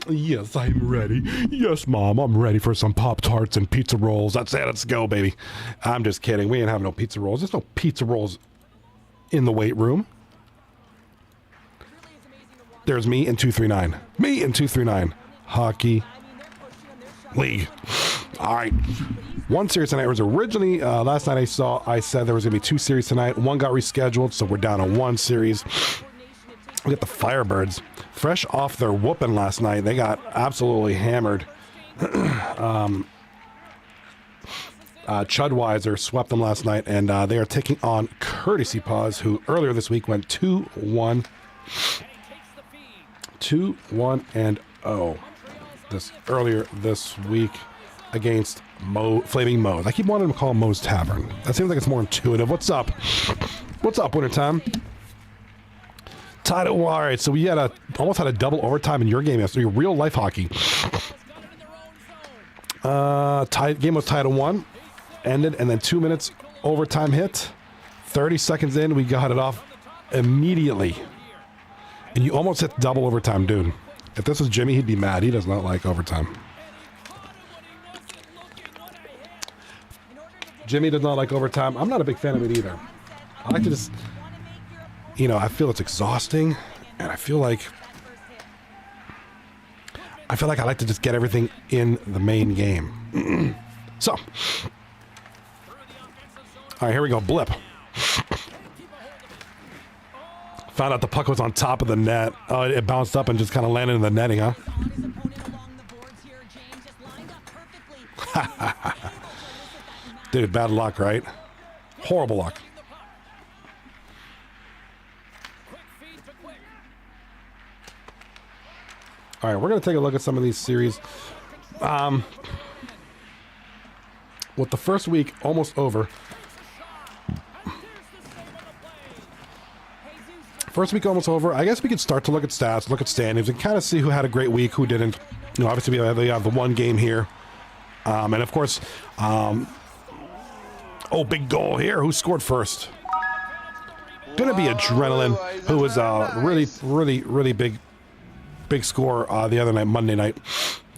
Yes, I'm ready. Yes, Mom, I'm ready for some Pop-Tarts and pizza rolls. That's it. Let's go, baby. I'm just kidding. We ain't having no pizza rolls. There's no pizza rolls in the weight room. There's me and 239. Me and 239. Hockey League. All right. One series tonight was originally, last night I said there was going to be 2 series tonight. One got rescheduled, so we're down to 1 series. We got the Firebirds. Fresh off their whooping last night. They got absolutely hammered. Chudweiser swept them last night, and they are taking on Courtesy Paws, who earlier this week went 2-1. 2-1-0. Earlier this week against Flaming Moe's. I keep wanting to call him Moe's Tavern. That seems like it's more intuitive. What's up? What's up, Wintertime? All right, so we almost had a double overtime in your game yesterday. Real life hockey. Game was tied at 1, ended, and then 2 minutes overtime hit. 30 seconds in, we got it off immediately. And you almost hit double overtime, dude. If this was Jimmy, he'd be mad. He does not like overtime. Jimmy does not like overtime. I'm not a big fan of it either. I like to just, I feel it's exhausting, and I feel like I like to just get everything in the main game. So, all right, here we go. Blip. Found out the puck was on top of the net. It bounced up and just kind of landed in the netting, huh? Dude, bad luck, right? Horrible luck. All right, we're going to take a look at some of these series. With the first week almost over. First week almost over. I guess we could start to look at stats, look at standings, and kind of see who had a great week, who didn't. Obviously we have the one game here. And of course, big goal here. Who scored first? Gonna be Adrenaline, who was a really big score the other night, Monday night,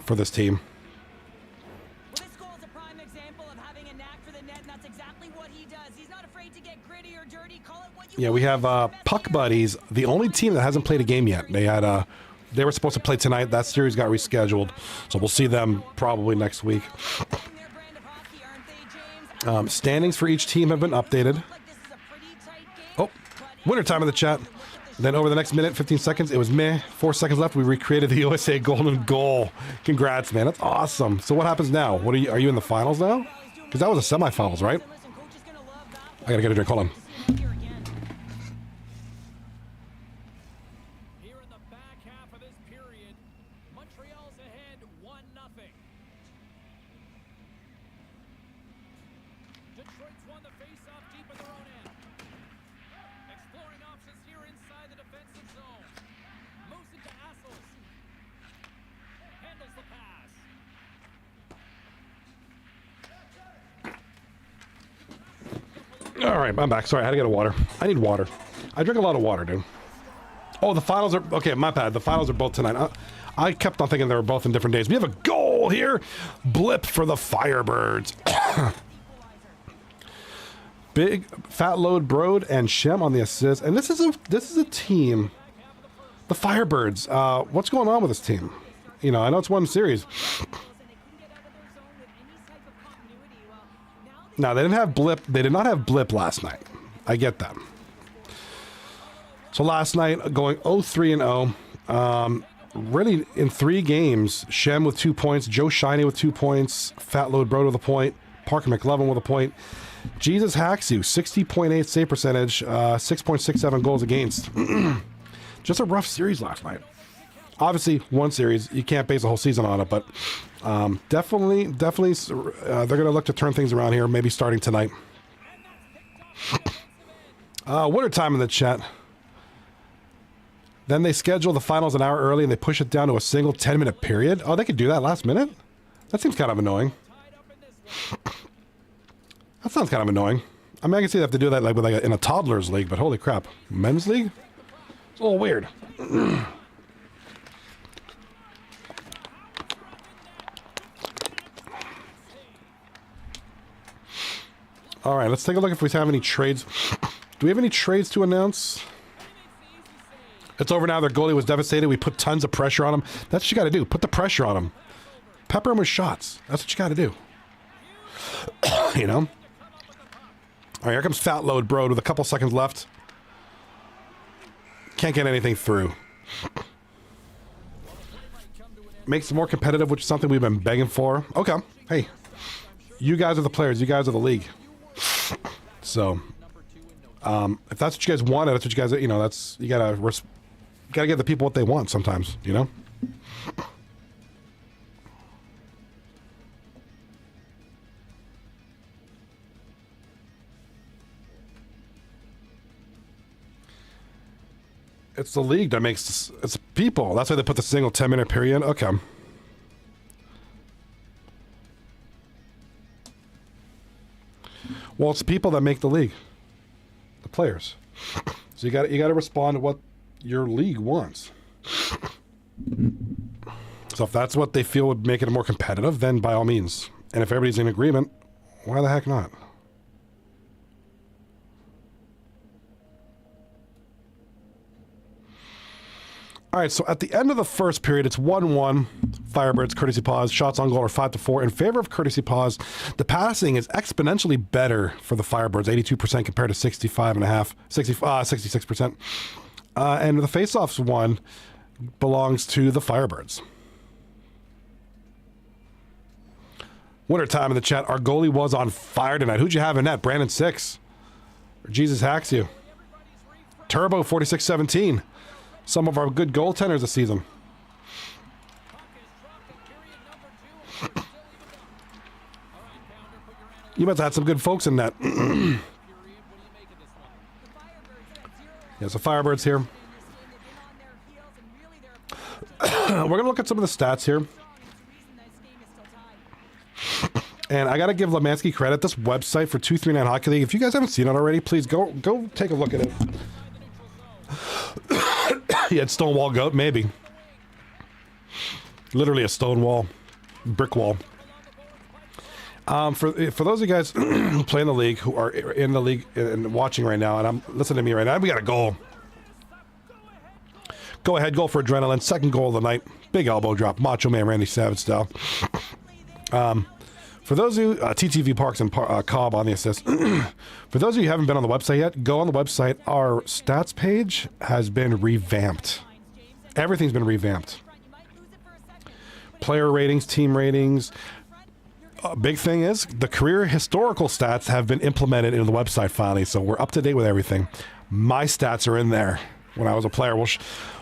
for this team. This goal is a prime example of having a knack for the net, and that's exactly what he does. He's not afraid to get gritty or dirty. Call it what you Yeah, we have Puck Buddies, the only team that hasn't played a game yet. They were supposed to play tonight. That series got rescheduled, so we'll see them probably next week. Standings for each team have been updated. Oh, wintertime in the chat. Then over the next minute, 15 seconds, it was meh. 4 seconds left. We recreated the USA golden goal. Congrats, man. That's awesome. So what happens now? Are you in the finals now? Because that was the semifinals, right? I gotta get a drink. Hold on. Here in the back half of this period, Montreal's ahead 1-0. Detroit's won the face-off deep in their own end. Exploring options here inside the defensive zone. Moves into Assels. Handles the pass. All right, I'm back. Sorry, I had to get a water. I need water. I drink a lot of water, dude. Oh, the finals are... Okay, my bad. The finals are both tonight. I kept on thinking they were both in different days. We have a goal here. Blip for the Firebirds. Big Fat Load Brode and Shem on the assist. And this is a team, the Firebirds. What's going on with this team? I know it's one series. No, they didn't have Blip. They did not have Blip last night. I get that. So last night, going 0-3-0. Really, in 3 games, Shem with 2 points, Joe Shiny with 2 points, Fat Load Brode with a point, Parker McLevin with a point. Jesus hacks you, 60.8 save percentage, 6.67 goals against. Just a rough series last night. Obviously, one series, you can't base a whole season on it, but definitely, they're going to look to turn things around here, maybe starting tonight. Wintertime in the chat. Then they schedule the finals an hour early and they push it down to a single 10-minute period. Oh, they could do that last minute? That seems kind of annoying. That sounds kind of annoying. I mean, I can see they have to do that in a toddler's league, but holy crap. Men's league? It's a little weird. All right, let's take a look if we have any trades. Do we have any trades to announce? It's over now. Their goalie was devastated. We put tons of pressure on him. That's what you got to do. Put the pressure on him. Pepper him with shots. That's what you got to do. You know? All right, here comes Fat Load Bro with a couple seconds left. Can't get anything through. Makes it more competitive, which is something we've been begging for. Okay. Hey, you guys are the players. You guys are the league. So, if that's what you guys wanted, that's what you guys, you know, that's, you gotta give the people what they want sometimes, you know? It's the league that makes this, it's people. That's why they put the single 10-minute period. Okay. Well, it's the people that make the league. The players. So you got to respond to what your league wants. So if that's what they feel would make it more competitive, then by all means. And if everybody's in agreement, why the heck not? All right, so at the end of the first period, it's 1-1. Firebirds, courtesy pause. Shots on goal are 5-4. In favor of courtesy pause, the passing is exponentially better for the Firebirds, 82% compared to 66%. And the faceoffs one belongs to the Firebirds. Winter time in the chat. Our goalie was on fire tonight. Who'd you have in net? Brandon 6. Or Jesus hacks you. Turbo 46-17. Some of our good goaltenders this season. You must have had some good folks in that. Yeah, so Firebirds here. We're going to look at some of the stats here. And I got to give Lemansky credit. This website for 239 Hockey League, if you guys haven't seen it already, please go take a look at it. He had Stonewall Goat, maybe. Literally a stone wall. Brick wall. For those of you guys who play in the league, who are in the league and watching right now, and I'm listening to me right now, we got a goal. Go ahead, goal for Adrenaline. Second goal of the night. Big elbow drop. Macho Man Randy Savage style. For those of you, TTV Parks and Cobb on the assist. For those of you who haven't been on the website yet, go on the website. Our stats page has been revamped. Everything's been revamped. Player ratings, team ratings. Big thing is, the career historical stats have been implemented into the website finally, so we're up to date with everything. My stats are in there when I was a player.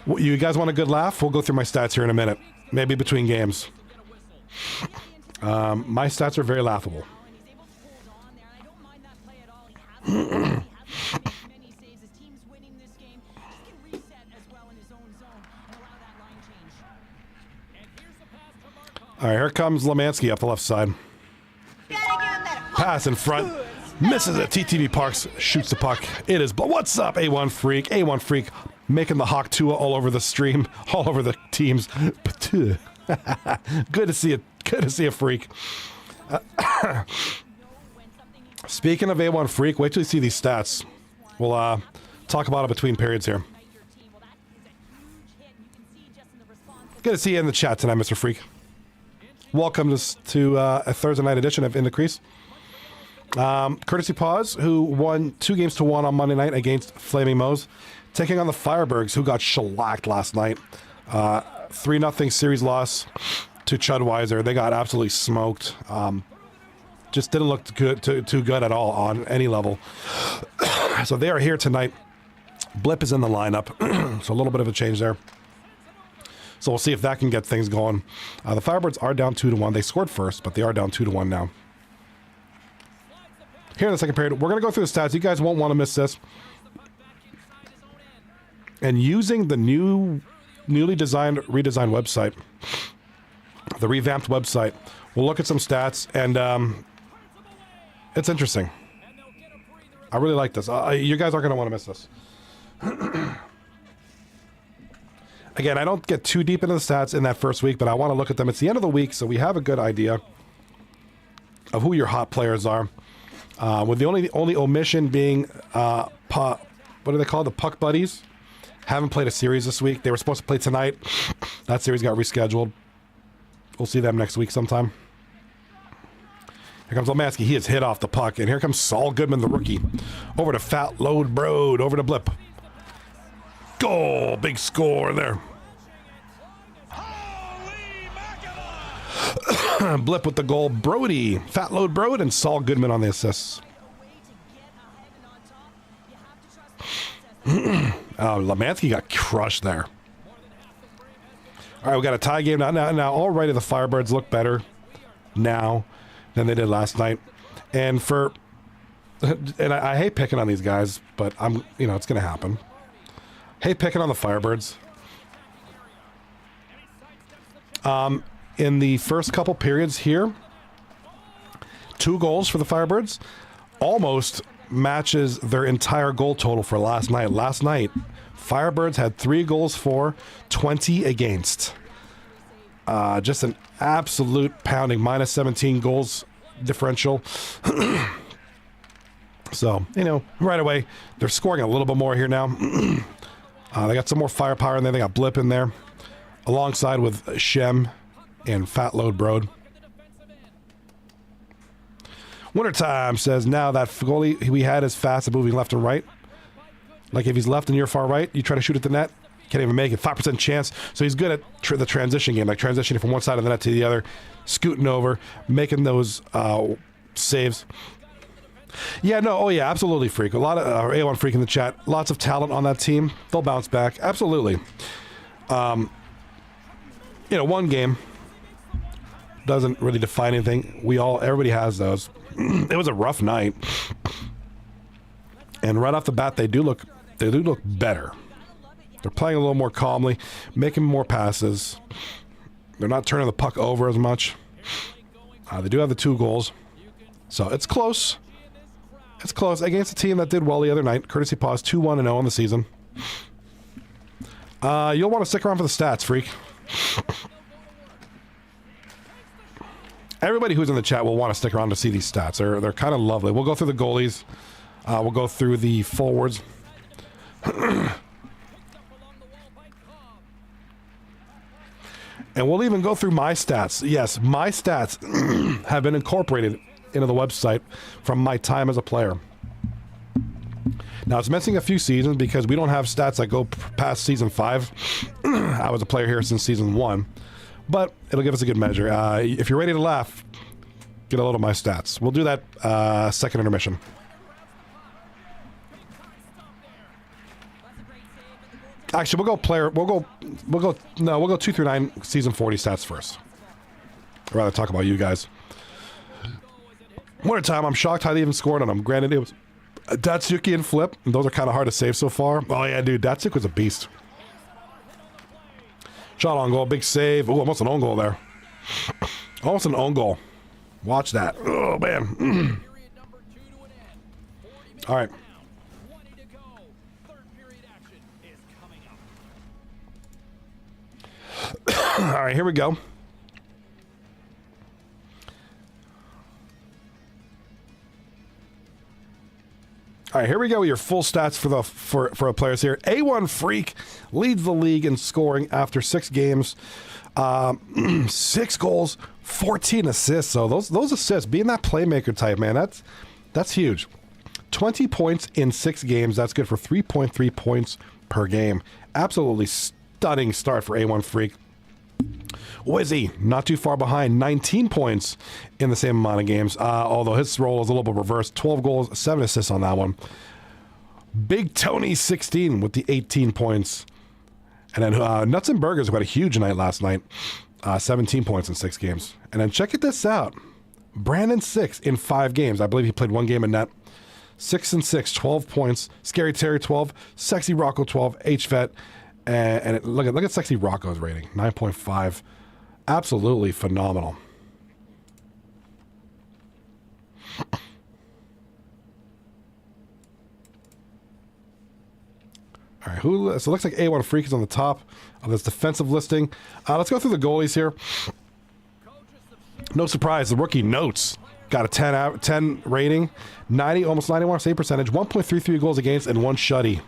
You guys want a good laugh? We'll go through my stats here in a minute. Maybe between games. My stats are very laughable. All right, here comes Lemansky up the left side. Pass in front. Misses it. TTV Parks shoots the puck. It is. But what's up, A1 Freak? A1 Freak making the Hawk Tua all over the stream, all over the teams. Good to see it. Good to see a freak. Speaking of A1 Freak, wait till you see these stats. We'll talk about it between periods here. Good to see you in the chat tonight, Mr. Freak. Welcome to a Thursday night edition of In the Crease. Courtesy Pause, who won 2-1 on Monday night against Flaming Moe's, taking on the Firebirds, who got shellacked last night. 3-0 series loss to Chudweiser. They got absolutely smoked. Just didn't look too good at all on any level. So they are here tonight. Blip is in the lineup, so a little bit of a change there. So we'll see if that can get things going. The Firebirds are down 2-1. They scored first, but they are down 2-1 now. Here in the second period, we're going to go through the stats. You guys won't want to miss this. And using the newly redesigned website, the revamped website, we'll look at some stats, and it's interesting. I really like this. You guys aren't going to want to miss this. Again, I don't get too deep into the stats in that first week, but I want to look at them. It's the end of the week, so we have a good idea of who your hot players are. With the only omission being, what are they called? The Puck Buddies. Haven't played a series this week. They were supposed to play tonight. That series got rescheduled. We'll see them next week sometime. Here comes Lemansky. He is hit off the puck. And here comes Saul Goodman, the rookie. Over to Fat Load Broad. Over to Blip. Goal. Big score there. Blip with the goal. Brody. Fat Load Broad and Saul Goodman on the assists. Lemansky got crushed there. All right, we got a tie game now. Now, already the Firebirds look better now than they did last night. And I hate picking on these guys, but it's going to happen. Hate picking on the Firebirds. In the first couple periods here, 2 goals for the Firebirds, almost matches their entire goal total for last night. Last night, Firebirds had 3 goals for, 20 against. Just an absolute pounding, minus 17 goals differential. So, right away, they're scoring a little bit more here now. They got some more firepower in there. They got Blip in there, alongside with Shem and Fat Load Broad. Wintertime says, now that goalie we had is fast at moving left and right. Like if he's left and you're far right, you try to shoot at the net, can't even make it. 5% chance. So he's good at the transition game, like transitioning from one side of the net to the other, scooting over, making those saves. Yeah, no, oh yeah, absolutely, Freak. A lot of A1 Freak in the chat. Lots of talent on that team. They'll bounce back. Absolutely. One game doesn't really define anything. Everybody has those. It was a rough night, and right off the bat, they do look better. They're playing a little more calmly, making more passes. They're not turning the puck over as much. They do have the 2 goals, so it's close. It's close against a team that did well the other night. Courtesy Paws 2-1-0 on the season. You'll want to stick around for the stats, Freak. Everybody who's in the chat will want to stick around to see these stats. They're kind of lovely. We'll go through the goalies. We'll go through the forwards. And we'll even go through my stats. Yes, my stats have been incorporated into the website from my time as a player. Now, it's missing a few seasons because we don't have stats that go past season 5. I was a player here since season 1. But it'll give us a good measure. If you're ready to laugh, get a load of my stats. We'll do that second intermission. Actually, we'll go 2 through 9 season 40 stats first. I'd rather talk about you guys. Wintertime, I'm shocked how they even scored on them. Granted, it was Datsuki and Flip. And those are kind of hard to save so far. Oh yeah, dude, Datsuki was a beast. Shot on goal, big save. Oh, almost an own goal there. Almost an own goal. Watch that. Oh, man. All right. All right, here we go. All right, here we go. Your full stats for our players here. A1 Freak leads the league in scoring after 6 games. 6 goals, 14 assists. So those assists, being that playmaker type, man, that's huge. 20 points in 6 games. That's good for 3.3 points per game. Absolutely stunning start for A1 Freak. Wizzy, not too far behind, 19 points in the same amount of games, although his role is a little bit reversed. 12 goals, 7 assists on that one. Big Tony, 16 with the 18 points. And then Nuts and Burgers got a huge night last night, 17 points in 6 games. And then check this out. Brandon, 6 in 5 games. I believe he played 1 game in net. 6 and 6, 12 points. Scary Terry, 12. Sexy Rocco, 12. HVET. And look at Sexy Rocco's rating, 9.5. Absolutely phenomenal. All right, so it looks like A1 Freak is on the top of this defensive listing. Let's go through the goalies here. No surprise, the rookie Notes got a 10 rating, 90, almost 91 save percentage, 1.33 goals against, and 1 shutty.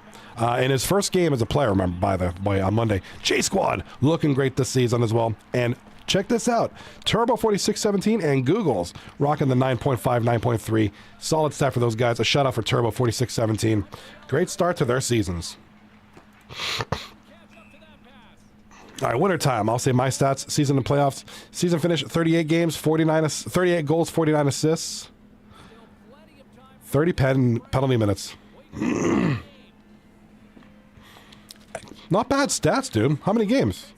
In his first game as a player, remember, by the way, on Monday. J Squad looking great this season as well. And check this out. Turbo 4617 and Google's rocking the 9.5, 9.3. Solid stat for those guys. A shutout for Turbo 4617. Great start to their seasons. All right, winter time. I'll say my stats. Season and playoffs. Season finish 38 games, 38 goals, 49 assists, 30 penalty minutes. Not bad stats, dude. How many games?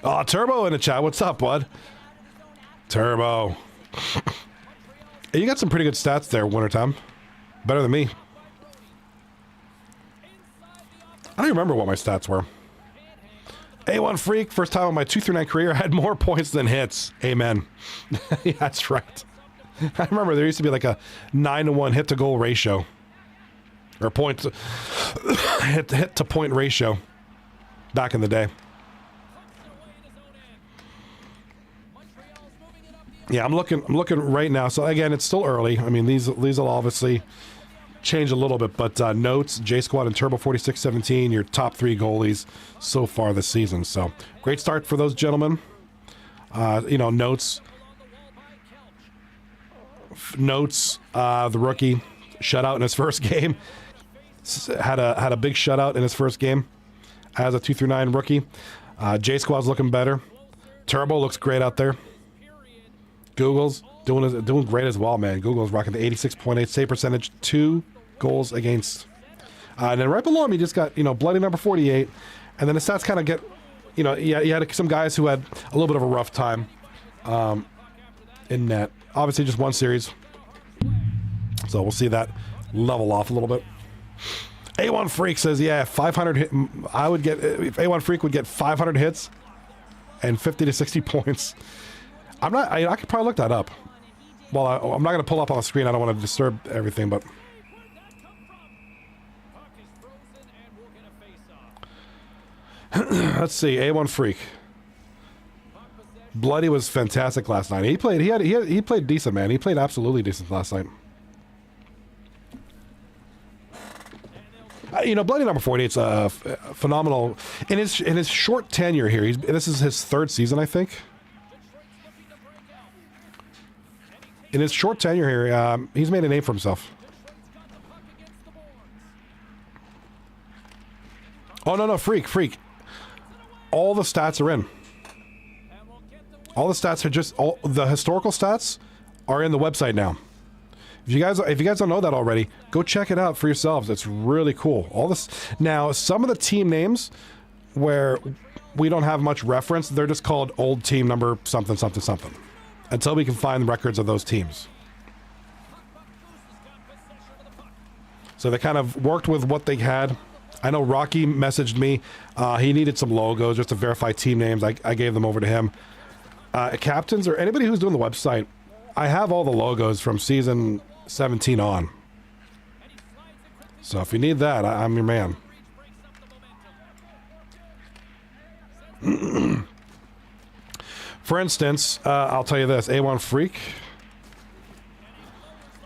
Oh, Turbo in the chat. What's up, bud? Turbo. Hey, you got some pretty good stats there, wintertime. Better than me. I don't remember what my stats were. A1 Freak, first time in my 2-9 career, had more points than hits. Amen. Yeah, that's right. I remember there used to be like a 9-to-1 hit-to-goal ratio. Or hit to point ratio back in the day. Yeah, I'm looking right now. So again, it's still early. I mean, these will obviously change a little bit, but notes, J Squad and Turbo 4617, your top 3 goalies so far this season. So great start for those gentlemen. Notes, the rookie shutout in his first game. Had a big shutout in his first game as a 2-9 rookie. J Squad's looking better. Turbo looks great out there. Google's doing great as well, man. Google's rocking the 86.8 save percentage, 2 goals against. And then right below him, you just got bloody number 48, and then the stats kind of get, you had some guys who had a little bit of a rough time in net. Obviously, just one series, so we'll see that level off a little bit. A1 Freak says, yeah, 500 hit. I would get, if A1 Freak would get 500 hits and 50 to 60 points. I could probably look that up. Well, I'm not going to pull up on the screen. I don't want to disturb everything, but let's see. A1 Freak. Bloody was fantastic last night. He played decent, man. He played absolutely decent last night. Bloody number 48's phenomenal in his short tenure here. This is his 3rd season, I think. In his short tenure here, he's made a name for himself. Oh no, Freak! All the stats are in. All the stats are all the historical stats are in the website now. If you guys don't know that already, go check it out for yourselves. It's really cool. All this now, some of the team names where we don't have much reference, they're just called old team number something something something until we can find records of those teams. So they kind of worked with what they had. I know Rocky messaged me. He needed some logos just to verify team names. I gave them over to him. Captains or anybody who's doing the website, I have all the logos from season 17 on. So if you need that, I'm your man. For instance, I'll tell you this. A1 Freak.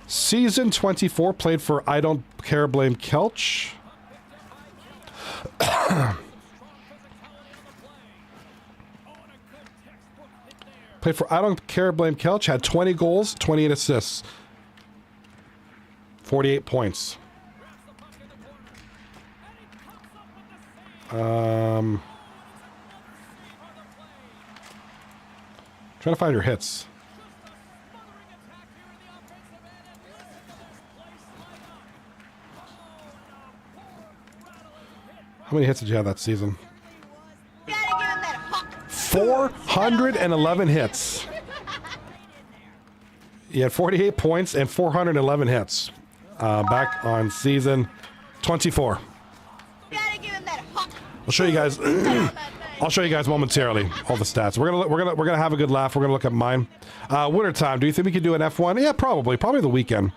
Season 24 played for I Don't Care Blame Kelch. Played for I Don't Care Blame Kelch. Had 20 goals, 28 assists. 48 points. Trying to find your hits. How many hits did you have that season? 411 hits. He had 48 points and 411 hits back on season 24. I'll show you guys. I'll show you guys momentarily all the stats. We're gonna have a good laugh. We're gonna look at mine. Winter time. Do you think we could do an F1? Yeah, probably the weekend.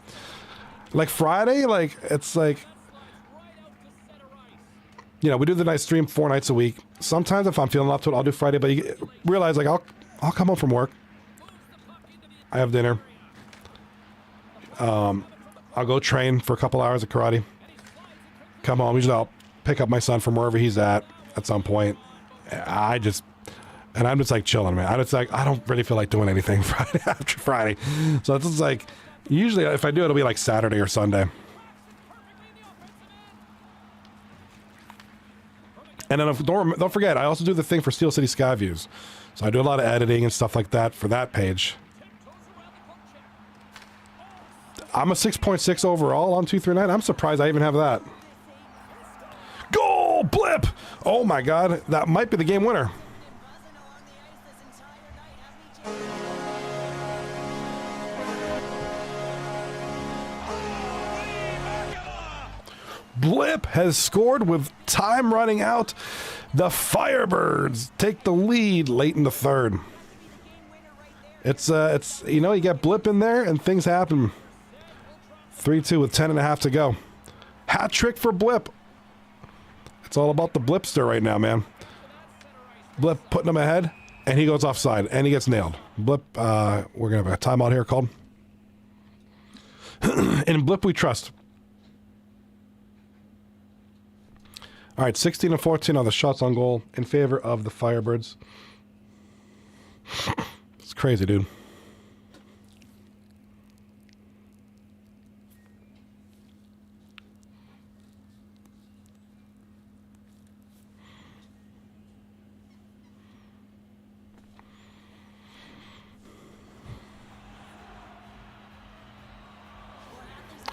Like Friday, like it's like, we do the night stream 4 nights a week. Sometimes if I'm feeling up to it, I'll do Friday. But you realize, like, I'll come home from work, I have dinner. I'll go train for a couple hours of karate. Come home. Usually I'll pick up my son from wherever he's at some point. I'm just like chilling, man. I don't really feel like doing anything Friday after Friday. So it's just like, usually if I do, it'll be like Saturday or Sunday. And then don't forget, I also do the thing for Steel City Skyviews. So I do a lot of editing and stuff like that for that page. I'm a 6.6 overall on 239. I'm surprised I even have that. Goal! Blip! Oh my god, that might be the game winner. Blip has scored with time running out. The Firebirds take the lead late in the third. It's you know, you get Blip in there and things happen. 3-2 with 10.5 to go. Hat trick for Blip. It's all about the Blipster right now, man. Blip putting him ahead, and he goes offside, and he gets nailed. Blip, we're gonna have a timeout here called. In Blip we trust. All right, 16-14 on the shots on goal in favor of the Firebirds. It's crazy, dude.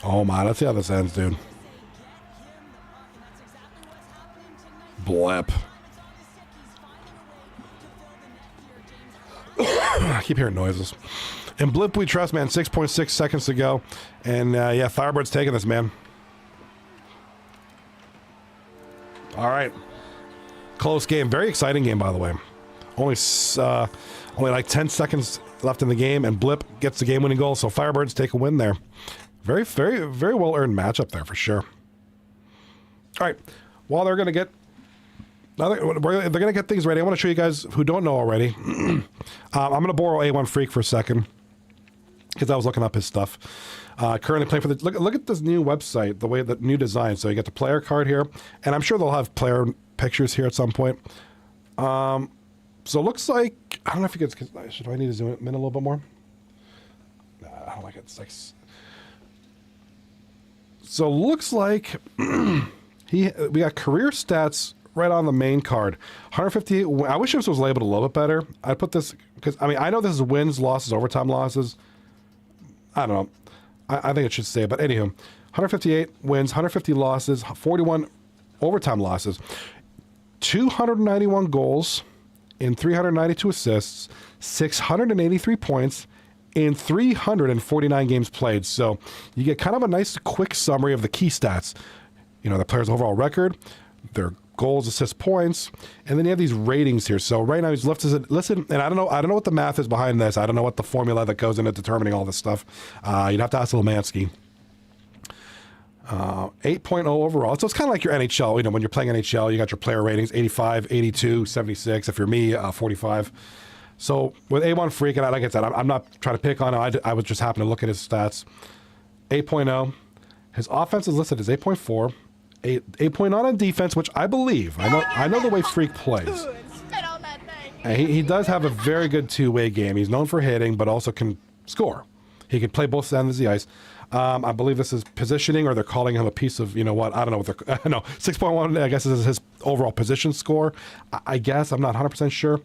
Oh my, let's see how this ends, dude. Blip. I keep hearing noises. In Blip we trust, man. 6.6 seconds to go. And yeah, Firebirds taking this, man. All right. Close game. Very exciting game, by the way. Only like 10 seconds left in the game, and Blip gets the game-winning goal. So Firebirds take a win there. Very, very, very well-earned matchup there for sure. All right. While they're going to get things ready, I want to show you guys who don't know already. I'm going to borrow A1 Freak for a second because I was looking up his stuff. Currently playing for the... Look at this new website, the new design. So you get the player card here, and I'm sure they'll have player pictures here at some point. So it looks like... I don't know if you guys... Should I need to zoom in a little bit more? Nah, I don't like it. It's like... So looks like we got career stats right on the main card. 158. I wish this was labeled a little bit better. I'd put this because I mean I know this is wins, losses, overtime losses. I don't know. I think it should say, but anywho, 158 wins, 150 losses, 41 overtime losses, 291 goals, in 392 assists, 683 points. In 349 games played. So you get kind of a nice quick summary of the key stats. You know, the player's overall record, their goals, assists, points, and then you have these ratings here. So right now he's listen, and I don't know what the math is behind this. I don't know what the formula that goes into determining all this stuff. You'd have to ask Lemansky. 8.0 overall. So it's kind of like your NHL. You know, when you're playing NHL, you got your player ratings, 85, 82, 76. If you're me, 45. So with A1 Freak, and like I said, I'm not trying to pick on him. I was just happening to look at his stats. 8.0. His offense is listed as 8.4. 8.0 on defense, which I believe. I know the way Freak plays. And he does have a very good two-way game. He's known for hitting, but also can score. He can play both ends of the ice. I believe this is positioning, or they're calling him a piece of, you know what, I don't know what they're... No, 6.1, I guess, is his overall position score. I guess. I'm not 100% sure.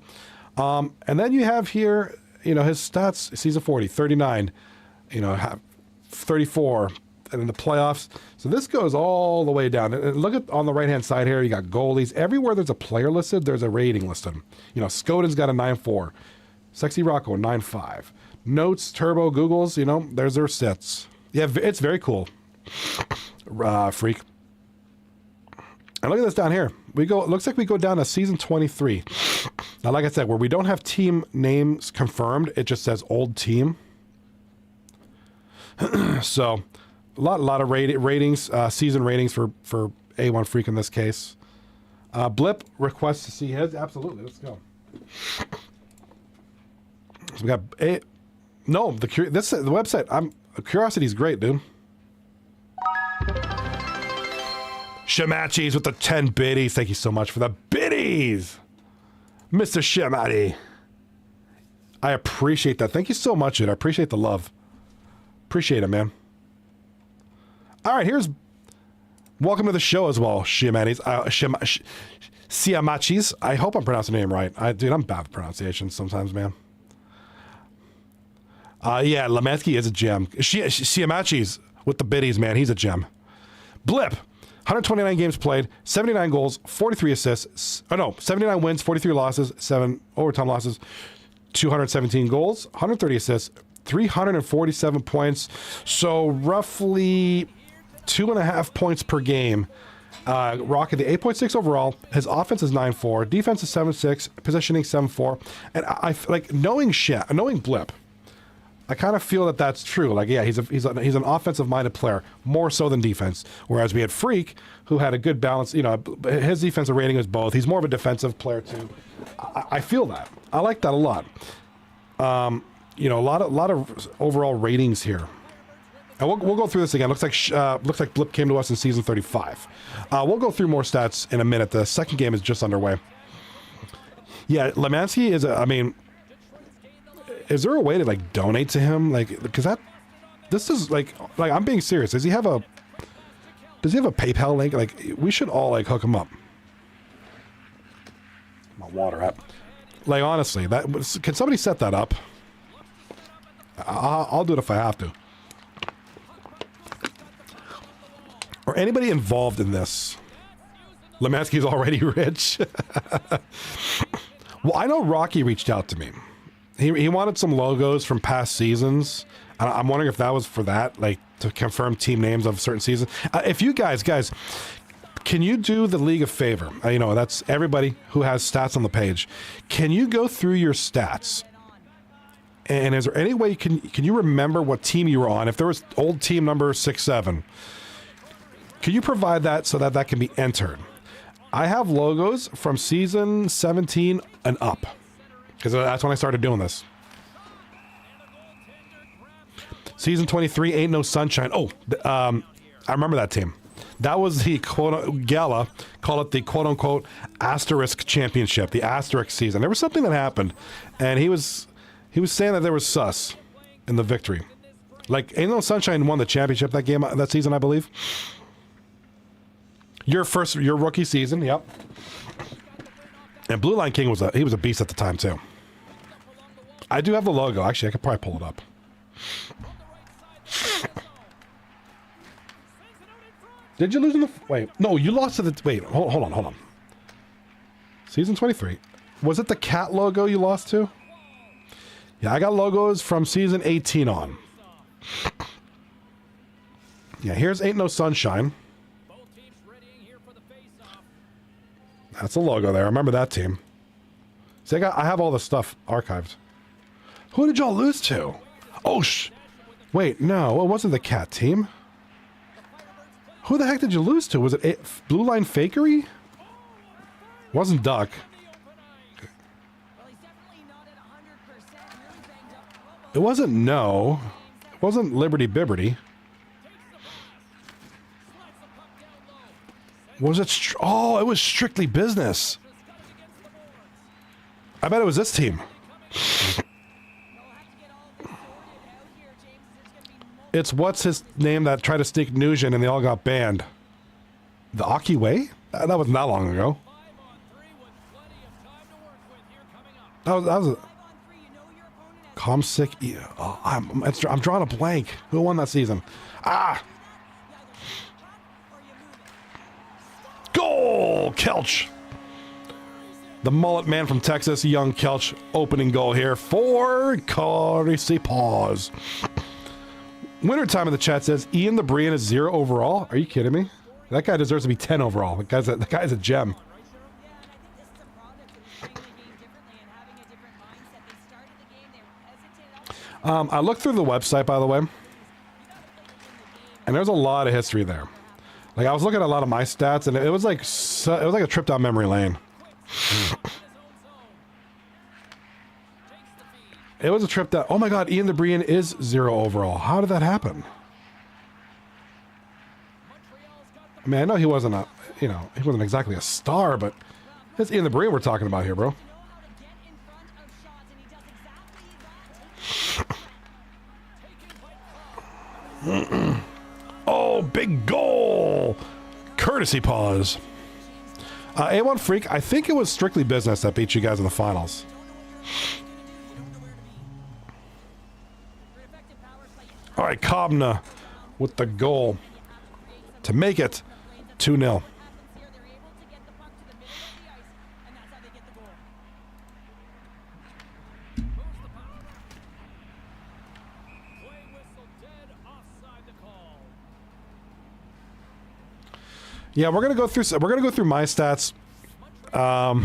And then you have here, you know, his stats, season 40, 39, you know, 34, and in the playoffs. So this goes all the way down. And look at on the right-hand side here, you got goalies. Everywhere there's a player listed, there's a rating listed. You know, Skoden's got a 9.4. Sexy Rocco, 9.5. Notes, Turbo, Googles, you know, there's their sets. Yeah, it's very cool. Freak. And look at this down here. It looks like we go down to season 23. Now, like I said, where we don't have team names confirmed, it just says old team. So, a lot of ratings, season ratings for A1 Freak in this case. Blip requests to see his. Absolutely, let's go. So we got No, the website. Curiosity's great, dude. Shemachis with the 10 biddies. Thank you so much for the biddies, Mr. Shemati. I appreciate that. Thank you so much, dude. I appreciate the love. Appreciate it, man. All right, here's welcome to the show as well, Shemanis. Siamachis. I hope I'm pronouncing the name right. Dude, I'm bad with pronunciation sometimes, man. Yeah, Lemansky is a gem. Siamachis with the biddies, man. He's a gem. Blip. 129 games played, 79 goals, 43 assists. Oh, no, 79 wins, 43 losses, 7 overtime losses, 217 goals, 130 assists, 347 points. So roughly 2.5 points per game. Rocket the 8.6 overall. His offense is 9.4, defense is 7.6, positioning 7.4. And I like knowing Blip. I kind of feel that that's true. Like, yeah, he's an offensive-minded player, more so than defense. Whereas we had Freak, who had a good balance. You know, his defensive rating is both. He's more of a defensive player too. I feel that. I like that a lot. You know, a lot of overall ratings here. And we'll go through this again. Looks like Blip came to us in season 35. We'll go through more stats in a minute. The second game is just underway. Yeah, Lemansky is. Is there a way to like donate to him? Like, because this is like I'm being serious. Does he have a PayPal link? Like, we should all like hook him up. My water app. Like, honestly, can somebody set that up? I'll do it if I have to. Or anybody involved in this. Lemansky's already rich. Well, I know Rocky reached out to me. He wanted some logos from past seasons. I'm wondering if that was for that, like to confirm team names of certain seasons. If you guys, can you do the league a favor? You know, that's everybody who has stats on the page. Can you go through your stats? And is there any way can you remember what team you were on? If there was old team number 67, can you provide that so that can be entered? I have logos from season 17 and up. Because that's when I started doing this. Season 23, Ain't No Sunshine. Oh, I remember that team. That was the gala, call it the quote-unquote asterisk championship, the asterisk season. There was something that happened, and he was saying that there was sus in the victory. Like, Ain't No Sunshine won the championship that season, I believe. Your rookie season, yep. And Blue Line King was a beast at the time too. I do have the logo. Actually, I could probably pull it up. Did you lose in the... Wait. No, you lost to the... Wait, hold on. Season 23. Was it the cat logo you lost to? Yeah, I got logos from season 18 on. Yeah, here's Ain't No Sunshine. That's a logo there. I remember that team. See, I have all the stuff archived. Who did y'all lose to? Oh, wait, no, it wasn't the cat team. Who the heck did you lose to? Was it Blue Line Fakery? Wasn't Duck. It wasn't No. It wasn't Liberty Bibberty. Was it? Oh, it was Strictly Business. I bet it was this team. It's what's his name that tried to sneak Nugent and they all got banned. The Aki Way? That wasn't that long ago. That was a Comsick. Oh, I'm drawing a blank. Who won that season? Goal! Kelch. The mullet man from Texas, young Kelch, opening goal here for Corey Paws. Winter time in the chat says Ian the Brian is 0 overall. Are you kidding me? That guy deserves to be 10 overall. The guy's a gem. I looked through the website, by the way, and there's a lot of history there. Like, I was looking at a lot of my stats, and it was like a trip down memory lane. It was a trip that, oh my God, Ian DeBrian is 0 overall. How did that happen? I mean, I know he wasn't a, he wasn't exactly a star, but it's Ian DeBrian we're talking about here, bro. Oh, big goal! Courtesy pause. A1 Freak, I think it was Strictly Business that beat you guys in the finals. All right, Kobna with the goal to make it 2-0. Yeah, we're gonna go through my stats. We'll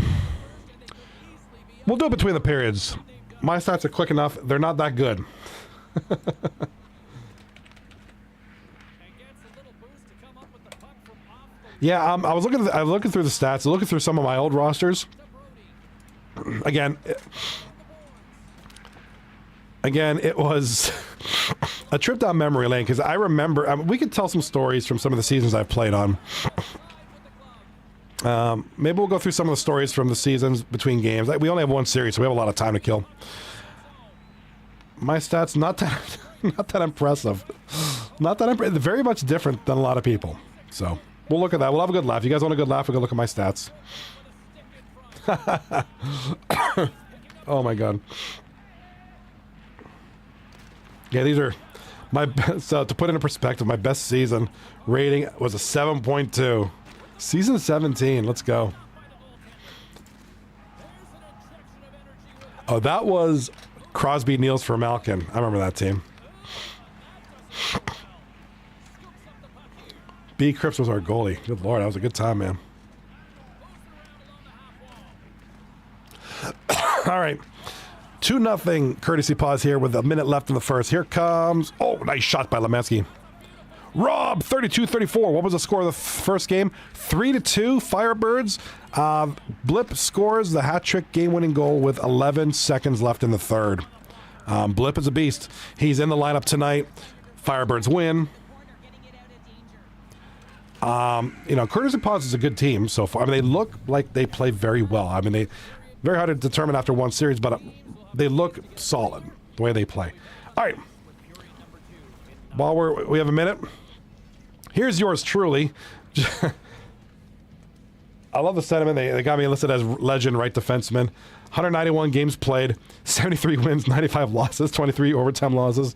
do it between the periods. My stats are quick enough. They're not that good. Yeah, I was looking through the stats, looking through some of my old rosters. Again, it was a trip down memory lane because I remember we could tell some stories from some of the seasons I've played on. Maybe we'll go through some of the stories from the seasons between games. We only have one series, so we have a lot of time to kill. My stats not that impressive. Very much different than a lot of people. So we'll look at that. We'll have a good laugh. You guys want a good laugh? We'll go look at my stats. Oh my God. Yeah, these are my best. So to put it in perspective, my best season rating was a 7.2. Season 17. Let's go. Oh, that was Crosby, Niels for Malkin. I remember that team. B. Cripps was our goalie. Good Lord, that was a good time, man. All right. 2-0 courtesy pause here with a minute left in the first. Here comes... Oh, nice shot by Lemetsky. Rob, 32-34. What was the score of the first game? 3-2, Firebirds. Blip scores the hat-trick game-winning goal with 11 seconds left in the third. Blip is a beast. He's in the lineup tonight. Firebirds win. Courtesy Pause is a good team so far. I mean, they look like they play very well. I mean, they very hard to determine after one series, but they look solid the way they play. All right. While we have a minute, here's yours truly. I love the sentiment. They got me listed as legend right defenseman. 191 games played, 73 wins, 95 losses, 23 overtime losses.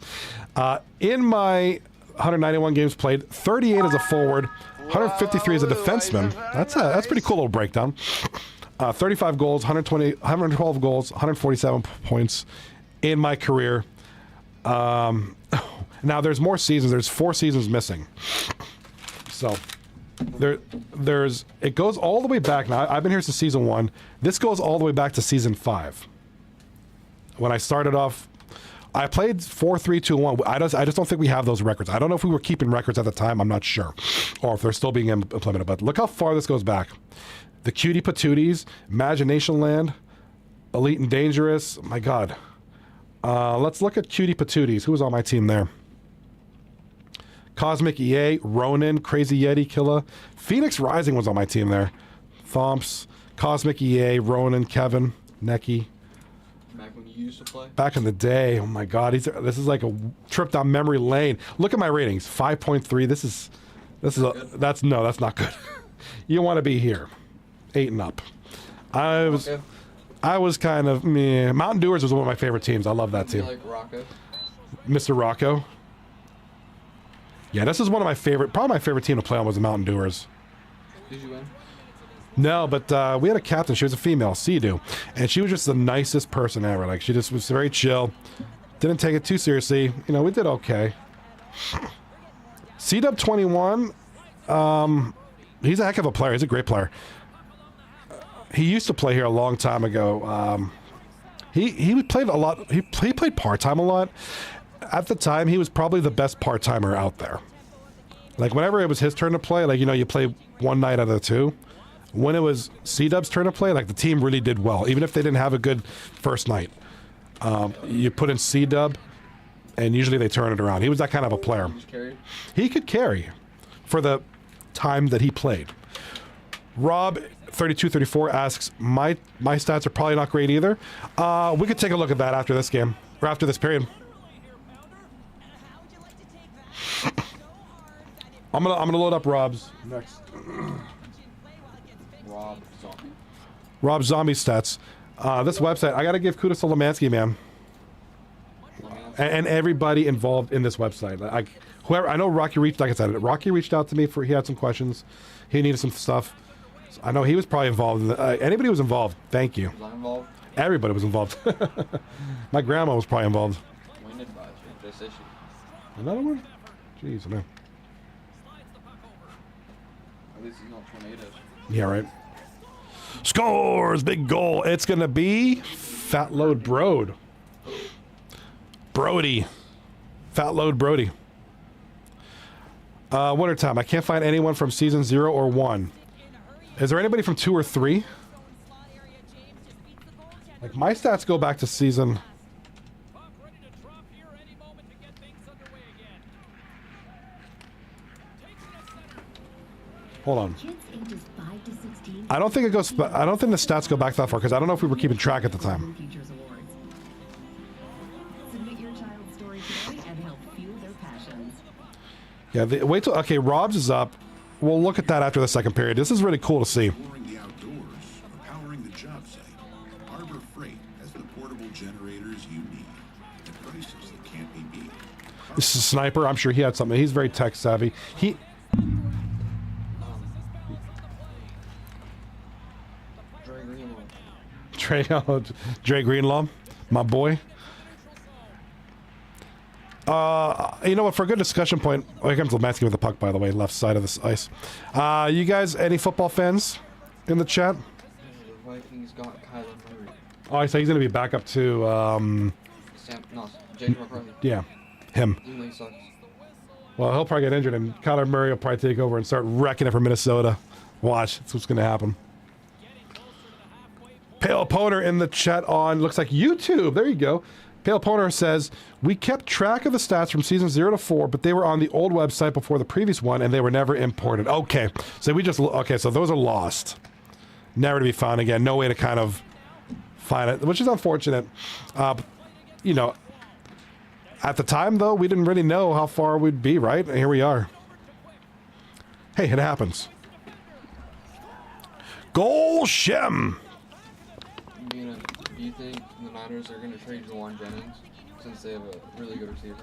In my 191 games played, 38 as a forward, 153 as a defenseman. That's a pretty cool little breakdown. 35 goals, 112 goals, 147 points in my career. Now there's more seasons. There's 4 seasons missing. So it goes all the way back. Now I've been here since season 1. This goes all the way back to season 5. When I started off, I played 4-3-2-1. I just don't think we have those records. I don't know if we were keeping records at the time. I'm not sure, or if they're still being implemented. But look how far this goes back. The Cutie Patooties, Imagination Land, Elite and Dangerous. My God. Let's look at Cutie Patooties. Who was on my team there? Cosmic EA, Ronin, Crazy Yeti, Killa. Phoenix Rising was on my team there. Thomps, Cosmic EA, Ronin, Kevin, Necky. Back when you used to play? Back in the day. Oh my God. This is like a trip down memory lane. Look at my ratings. 5.3. That's not good. You want to be here. 8 and up. I was kind of meh. Mountain Dewars was one of my favorite teams. I love that team. You like Rocco? Mr. Rocco. Yeah, this is one of my favorite. Probably my favorite team to play on was the Mountain Dewars. Did you win? No, but we had a captain. She was a female, Sea-Doo, and she was just the nicest person ever. Like, she just was very chill. Didn't take it too seriously. We did okay. C-Dub 21. He's a heck of a player. He's a great player. He used to play here a long time ago. He played a lot. He played part-time a lot. At the time, he was probably the best part-timer out there. Like, whenever it was his turn to play, like, you play one night out of the 2. When it was C-Dub's turn to play, like, the team really did well, even if they didn't have a good first night. You put in C-dub, and usually they turn it around. He was that kind of a player. Just carry. He could carry for the time that he played. Rob 3234 asks, my stats are probably not great either. We could take a look at that after this game, or after this period. How would you like to take that? So hard that it I'm gonna load up Rob's next. play while it gets fixed. Rob Zombie. Rob Zombie stats. This website, I gotta give kudos to Lemansky, man, and everybody involved in this website. Whoever, I know Rocky reached, like I said, Rocky reached out to me he had some questions, he needed some stuff. So I know he was probably involved. Anybody who was involved, thank you. Was I involved? Everybody was involved. My grandma was probably involved. Wind advisory. This issue. Another one? Jeez, man. At least he's not tornadoes. Yeah, right. Scores! Big goal. It's going to be Fat Load Brode. Brody. Fat Load Brody. Winter time. I can't find anyone from season 0 or 1. Is there anybody from 2 or 3? Slot area, James just beats the goaltender. Like, my stats go back to season... Puck ready to drop here any moment to get things underway again. Takes it at center. Hold on. Kids ages 5 to 16. I don't think it goes... I don't think the stats go back that far, because I don't know if we were keeping track at the time. Futures Awards. Submit your child's story today and help fuel their passions. Yeah, wait till... Okay, Rob's is up. We'll look at that after the second period. This is really cool to see. Exploring the outdoors, powering the job site. Harbor Freight has the portable generators you need at prices that can't be beat. This is Sniper. I'm sure he had something. He's very tech savvy. He... Dre Greenlaw, my boy. You know what? For a good discussion point, oh, here comes Lemansky with the puck, by the way, left side of this ice. You guys, any football fans in the chat? The Vikings got Kyler Murray. Oh, so he's going to be back up to, James McCarthy. yeah, him. Even though he sucks. Well, he'll probably get injured, and Kyler Murray will probably take over and start wrecking it for Minnesota. Watch, that's what's going to happen. Pale Poner in the chat on, looks like YouTube. There you go. Pale Poner says, we kept track of the stats from season 0 to 4, but they were on the old website before the previous one, and they were never imported. Okay, so so those are lost. Never to be found again. No way to kind of find it, which is unfortunate. You know, at the time, though, we didn't really know how far we'd be, right? And here we are. Hey, it happens. Goal Shem! Do you think the Niners are going to trade Juwan Jennings since they have a really good receiver?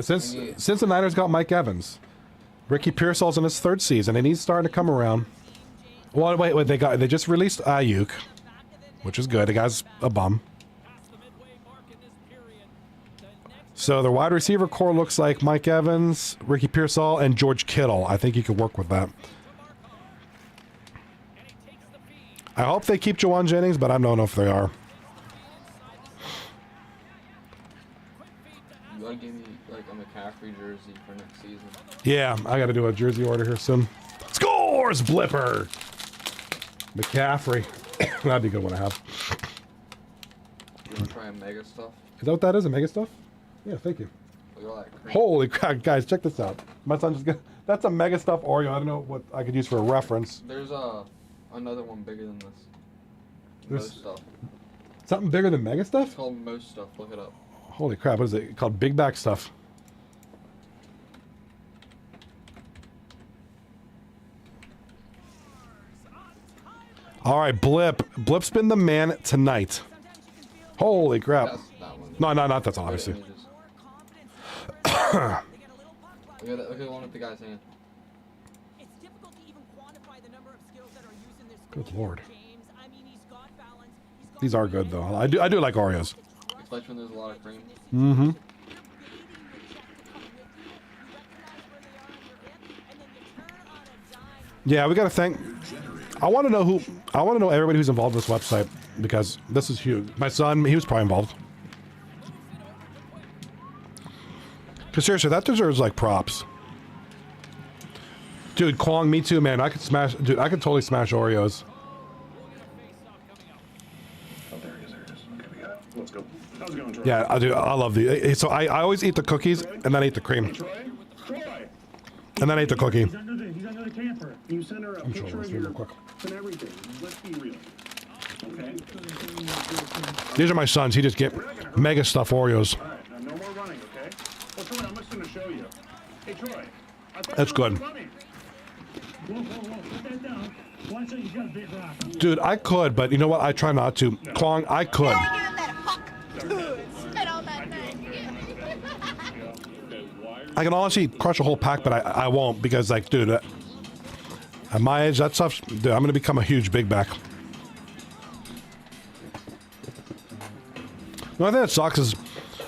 Since the Niners got Mike Evans, Ricky Pearsall's in his 3rd season, and he's starting to come around. Well, wait, they just released Ayuk, which is good. The guy's a bum. So their wide receiver core looks like Mike Evans, Ricky Pearsall, and George Kittle. I think he could work with that. I hope they keep Juwan Jennings, but I don't know if they are. You gotta give me like a McCaffrey jersey for next season. Yeah, I got to do a jersey order here soon. Scores, Blipper! McCaffrey. That'd be a good one to have. You wanna try a mega stuff? Is that what that is, a mega stuff? Yeah, thank you. Look at all that cream. Holy crap, guys, check this out. My son just got... That's a mega stuff Oreo. I don't know what I could use for a reference. There's another one bigger than this. There's- Most stuff. Something bigger than mega stuff? It's called most stuff. Look it up. Holy crap, what is it called? Big back stuff. All right, Blip. Blip's been the man tonight. Holy crap. That's that one. No, not that's Look at obviously. images. They get a little puck luck. Look at the one with the guy's hand. It's difficult to even quantify the number of skills that are used in this Good goal, lord. James. I mean, he's got balance. He's got These are good though. I do like Oreos. Especially when there's a lot of cream. Mm-hmm. Yeah, we got to thank. I want to know everybody who's involved in this website because this is huge. My son, he was probably involved. Cause seriously, that deserves like props. Dude, Kwong, me too, man. I could totally smash Oreos. Oh, there it is. Okay, we got it. Let's go. Yeah, I do. I love the. So I always eat the cookies and then I eat the cream. And then I eat the cookie. He's under the camper. You send her a picture of your and everything. Let's be real. Okay? These are my sons. He just get mega stuffed Oreos. All right, now no more running, okay? Well, Troy, I'm just going to show you. Hey, Troy. I thought That's you were good. running. Whoa, put that down. Watch out, you got a big rock. Dude, I could, but you know what? I try not to. Kwong, I could. I can honestly crush a whole pack, but I won't because, like, dude, at my age, that stuff, dude, I'm gonna become a huge big back. The only thing that sucks is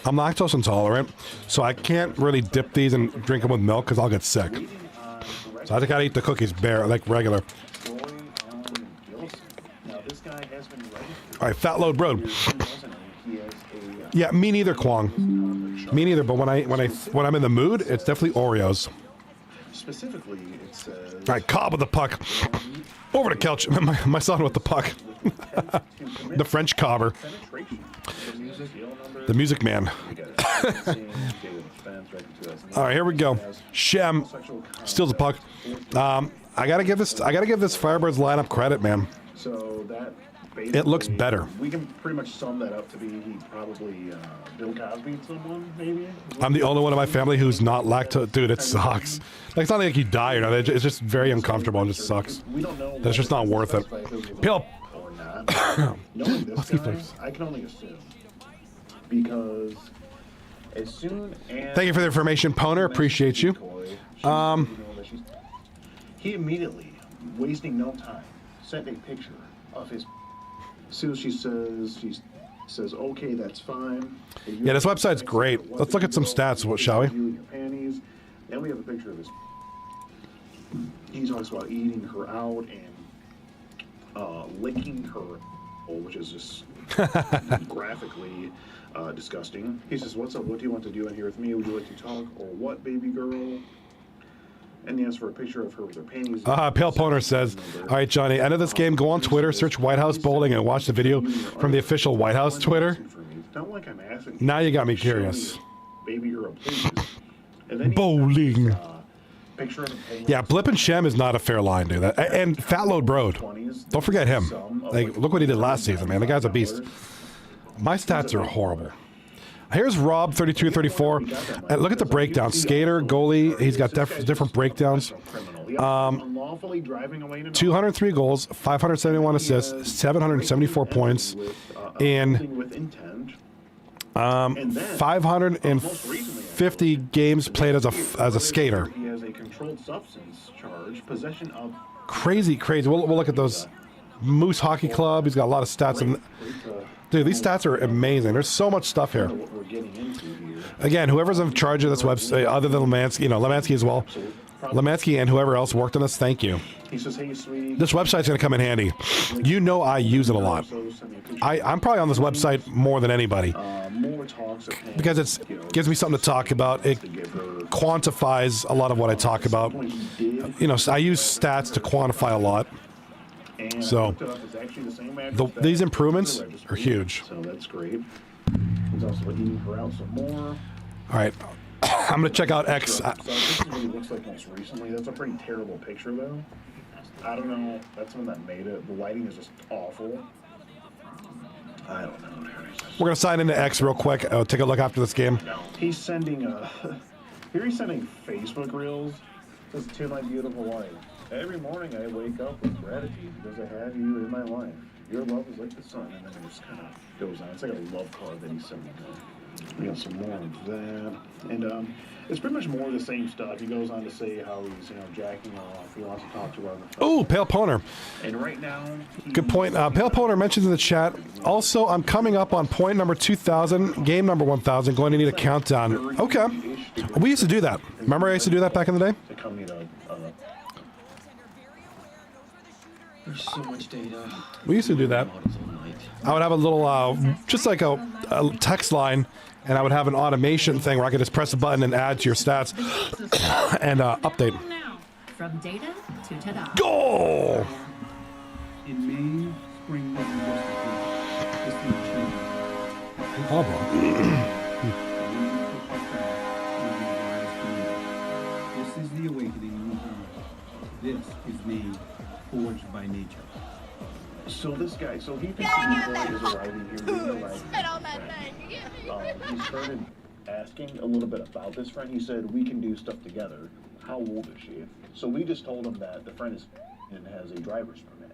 I'm lactose intolerant, so I can't really dip these and drink them with milk because I'll get sick. So I think I'd eat the cookies bare, like regular. All right, Fat Load Road. Yeah, me neither, Kwong. Me neither. But when I'm in the mood, it's definitely Oreos. Specifically, it says. All right, Cobb with the puck. Over to couch. My son with the puck. The French cobber. The music man. All right, here we go. Shem steals the puck. I gotta give this Firebirds lineup credit, man. So that It looks better. We can pretty much sum that up to be probably Bill Cosby, someone maybe. I'm the only one in my family who's not lactose. Dude, it sucks. Like, it's not like you die or nothing. It's just very uncomfortable and just sucks. We don't know. That's just not worth it. Peel. Or not. Knowing this guy, I can only assume because as soon as Thank you for the information, Poner. Appreciate you. He immediately, wasting no time, sent a picture of his. As soon as she says, okay, that's fine. Yeah, this website's great. Let's look at some stats, shall we? Panties. Then we have a picture of his. He talks about eating her out and licking her, which is just graphically disgusting. He says, "What's up? What do you want to do in here with me? Would you like to talk or what, baby girl?" And he asks for a picture of her with her panties. Pale Poner says, all right, Johnny, end of this game, go on Twitter, search White House Bowling, and watch the video from the official White House Twitter. Not like I'm asking. Now you got me curious. Baby girl, please. And then he Bowling. asks, picture of the panties. Yeah, Blip and Shem is not a fair line, dude. And Fat Load Broad. Don't forget him. Like, look what he did last season, man. The guy's a beast. My stats are horrible. Here's Rob, 32-34. Look at the breakdown. Skater, goalie, he's got different breakdowns. 203 goals, 571 assists, 774 points, and 550 games played as a skater. He has a controlled substance charge, possession of. Crazy. We'll look at those. Moose Hockey Club, he's got a lot of stats. Dude, these stats are amazing. There's so much stuff here. What we're getting into here. Again, whoever's in charge of this website, other than Lemansky, Lemansky as well. Lemansky and whoever else worked on this, thank you. He says, "Hey, sweetie." This website's going to come in handy. You know I use it a lot. I'm probably on this website more than anybody. More talks of him, Because it gives me something to talk about. It quantifies a lot of what I talk about. I use stats to quantify a lot. So, these improvements are huge. So that's great. He's also eating her out some more. All right. I'm going to check out X. So this is what he looks like most recently. That's a pretty terrible picture, though. I don't know. That's one that made it. The lighting is just awful. I don't know. We're going to sign into X real quick. Take a look after this game. He's sending here he's sending Facebook reels. Says, "To my beautiful wife. Every morning I wake up with gratitude because I have you in my life. Your love is like the sun." And then it just kind of goes on. It's like a love card that he's sending. We got some more of that. And it's pretty much more of the same stuff. He goes on to say how he's, jacking off. He wants to talk to her on the phone. Ooh, Pale Poner. And right now... Good point. Pale Poner mentions in the chat, also, I'm coming up on point number 2,000, game number 1,000, going to need a countdown. Okay. We used to do that. Remember I used to do that back in the day? There's so much data. We used to do that. I would have a little, just like a text line, and I would have an automation thing where I could just press a button and add to your stats and update. From data to ta-da. Goal! In May, spring wasn't just a Oh, bro. This is the awakening. This is me, forged by nature. So this guy, so he thinks Detroit is arriving here. Spit on that thing. He started asking a little bit about this friend. He said, we can do stuff together. How old is she? So we just told him that the friend is and has a driver's permit.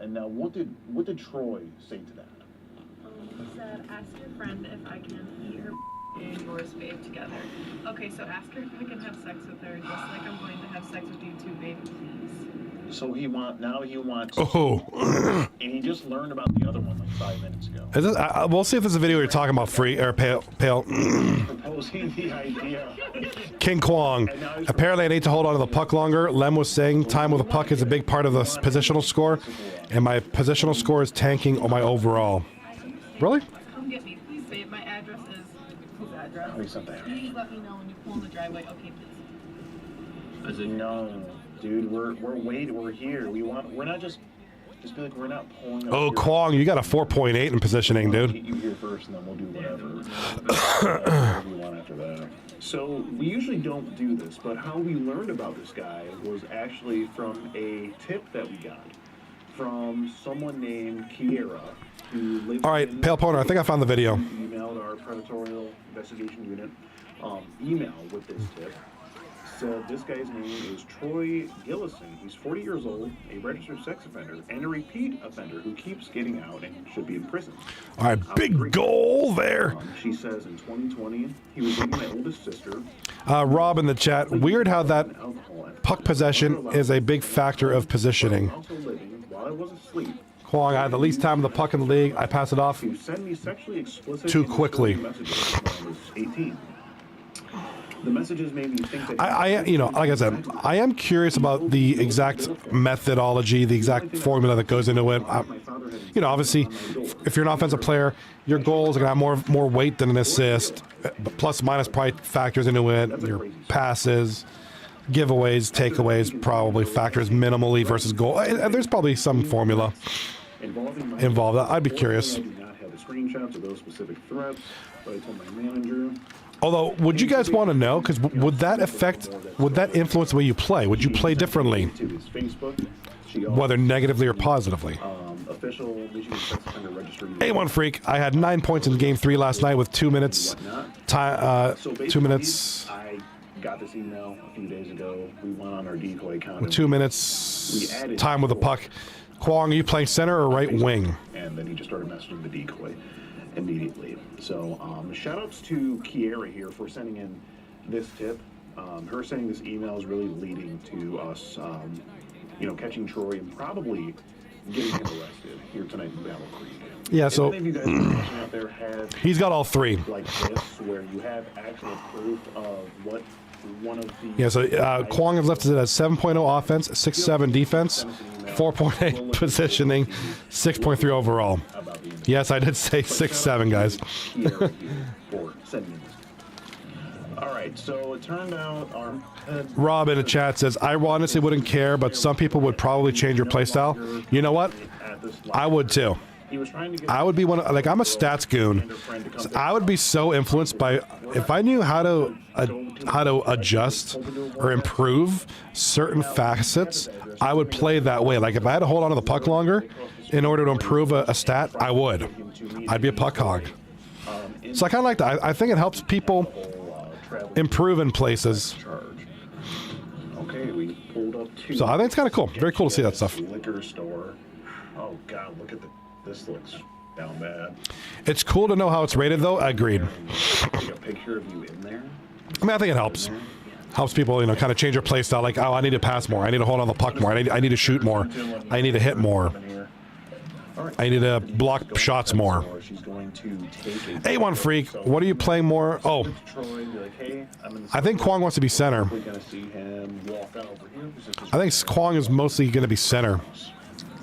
And now what did Troy say to that? He said, ask your friend if I can eat her and yours, babe, together. Okay, so ask her if I can have sex with her, just like I'm going to have sex with you too, babe, please. So he wants. Oh. And he just learned about the other one like 5 minutes ago. Is this, we'll see if this is a video you're talking about. Free or pale. Proposing the idea. King Kwong. Apparently, I need to hold on to the puck longer. Lem was saying time with the puck is a big part of the positional score, and my positional score is tanking on my overall. Really? Come get me, please, babe. My address is his address. Please let me know when you pull in the driveway. Okay, please. I said, no, dude, we're waiting. We're here. We're not just be like, we're not pulling up. Oh, here. Kwong, you got a 4.8 in positioning, We'll dude. get you here first, and then we'll do whatever we want after that. So we usually don't do this, but how we learned about this guy was actually from a tip that we got from someone named Kiera, who lives. All right, Pale Poner, I think I found the video. Emailed our predatorial investigation unit email with this tip. Said this guy's name is Troy Gillison. He's 40 years old, a registered sex offender, and a repeat offender who keeps getting out and should be in prison. All right, big goal there. She says in 2020, he was dating my oldest sister. Rob in the chat, weird how that puck possession is a big factor of positioning. Also living while I was asleep. Kwong, I had the least time of the puck in the league. I pass it off To send me sexually explicit too and quickly. messages when I was 18. The messages made me think that like I said, I am curious about the exact methodology, the exact formula that goes into it. Obviously, if you're an offensive player, your goals are gonna have more weight than an assist. Plus, minus probably factors into it. Your passes, giveaways, takeaways probably factors minimally versus goal. There's probably some formula involved. I'd be curious. I do not have the screenshots of those specific threats, but I told my manager. Although, would you guys want to know? Because would that influence the way you play? Would you play differently? To his Facebook. Whether negatively or positively. Official Michigan Sex Offender Registry. A1 Freak, I had 9 points in Game 3 last night with 2 minutes. So 2 minutes. I got this email a few days ago. We went on our decoy account. With 2 minutes time with the puck. Kwong, are you playing center or right wing? And then he just started messaging the decoy immediately. So shout outs to Kiera here for sending in this tip. Her sending this email is really leading to us, catching Troy and probably getting him arrested here tonight in Battle Creek. Yeah, so if any of you guys watching out there have he's got all three. Like this, where you have actual proof of what one of the Kwong has left it at 7.0 offense, 6.7 defense, 4.8 positioning, 6.3 overall. Yes, I did say 6.7, guys. All right, so it turned out our Rob in the chat says, I honestly wouldn't care, but some people would probably change your playstyle. You know what? I would too. I would be I'm a stats goon. So I would be so influenced by, if I knew how to adjust or improve certain facets, I would play that way. Like if I had to hold on to the puck longer in order to improve a stat, I would. I'd be a puck hog. So I kind of like that. I think it helps people improve in places. Okay, we pulled up to. So I think it's kind of cool. Very cool to see that stuff. Liquor store. Oh God, look at this looks down bad. It's cool to know how it's rated, though. Agreed. Take a picture of you in there. I mean, I think it helps. Helps people, kind of change their play style. Like, oh, I need to pass more. I need to hold on the puck more. I need to shoot more. I need to hit more. I need to block shots more. A1 Freak, what are you playing more? Oh, I think Kwong wants to be center. I think Kwong is mostly going to be center.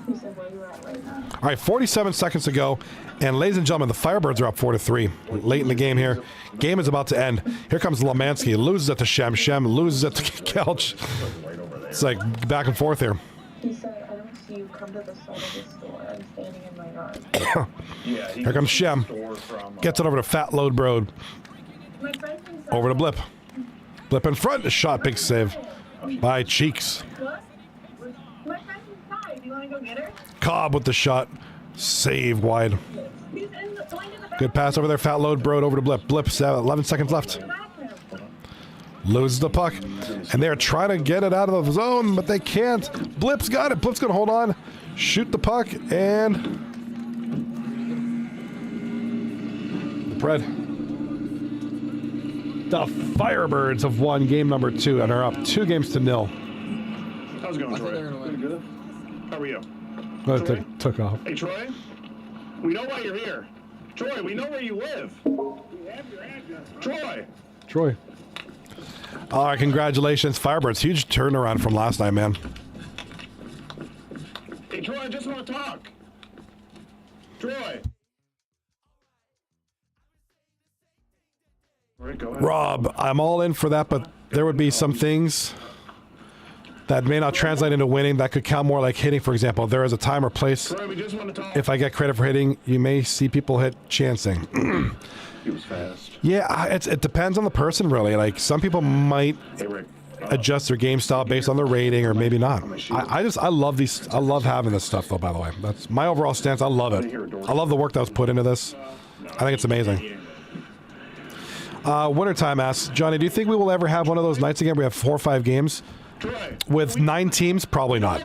All right, 47 seconds to go. And ladies and gentlemen, the Firebirds are up 4-3 late in the game here. Game is about to end. Here comes Lemansky. Loses it to Shem. Shem loses it to Kelch. It's like back and forth here. He said, I don't see you come to the side of the store. I'm standing in my yard. Yeah, Here comes Shem. Gets it over to Fat Load Broad. My friend's inside. Over to Blip. Blip in front. A shot. Big save. By Cheeks. What? My friend's inside. Do you want to go get her? Cobb with the shot. Save wide. He's in the, going to the Good pass over there. Fat Load Broad over to Blip. Blip, 11 seconds left. bathroom. Loses the puck. And they're trying to get it out of the zone, but they can't. Blip's got it. Blip's going to hold on. Shoot the puck. And... Fred. The Firebirds have won game number 2 and are up 2-0. How's it going, I thought Troy? they were gonna win. Pretty good. How are you? Oh, Troy? it took off. Hey, Troy. We know why you're here. Troy, we know where you live. Troy. Troy. All right, congratulations, Firebirds. Huge turnaround from last night, man. Hey, Troy, I just want to talk. Troy. All right, go ahead. Rob, I'm all in for that, but there would be some things that may not translate into winning that could count more like hitting, for example. There is a time or place. Troy, we just want to talk. If I get credit for hitting, you may see people hit chancing. He was fast. Yeah, it depends on the person, really. Like, some people might Hey, Rick. adjust their game style based on their rating, or maybe not. I love these. I love having this stuff, though. By the way, that's my overall stance. I love it. I love the work that was put into this. I think it's amazing. Wintertime asks, Johnny, do you think we will ever have one of those nights again? We have 4 or 5 games Troy. with 9 teams. Probably not.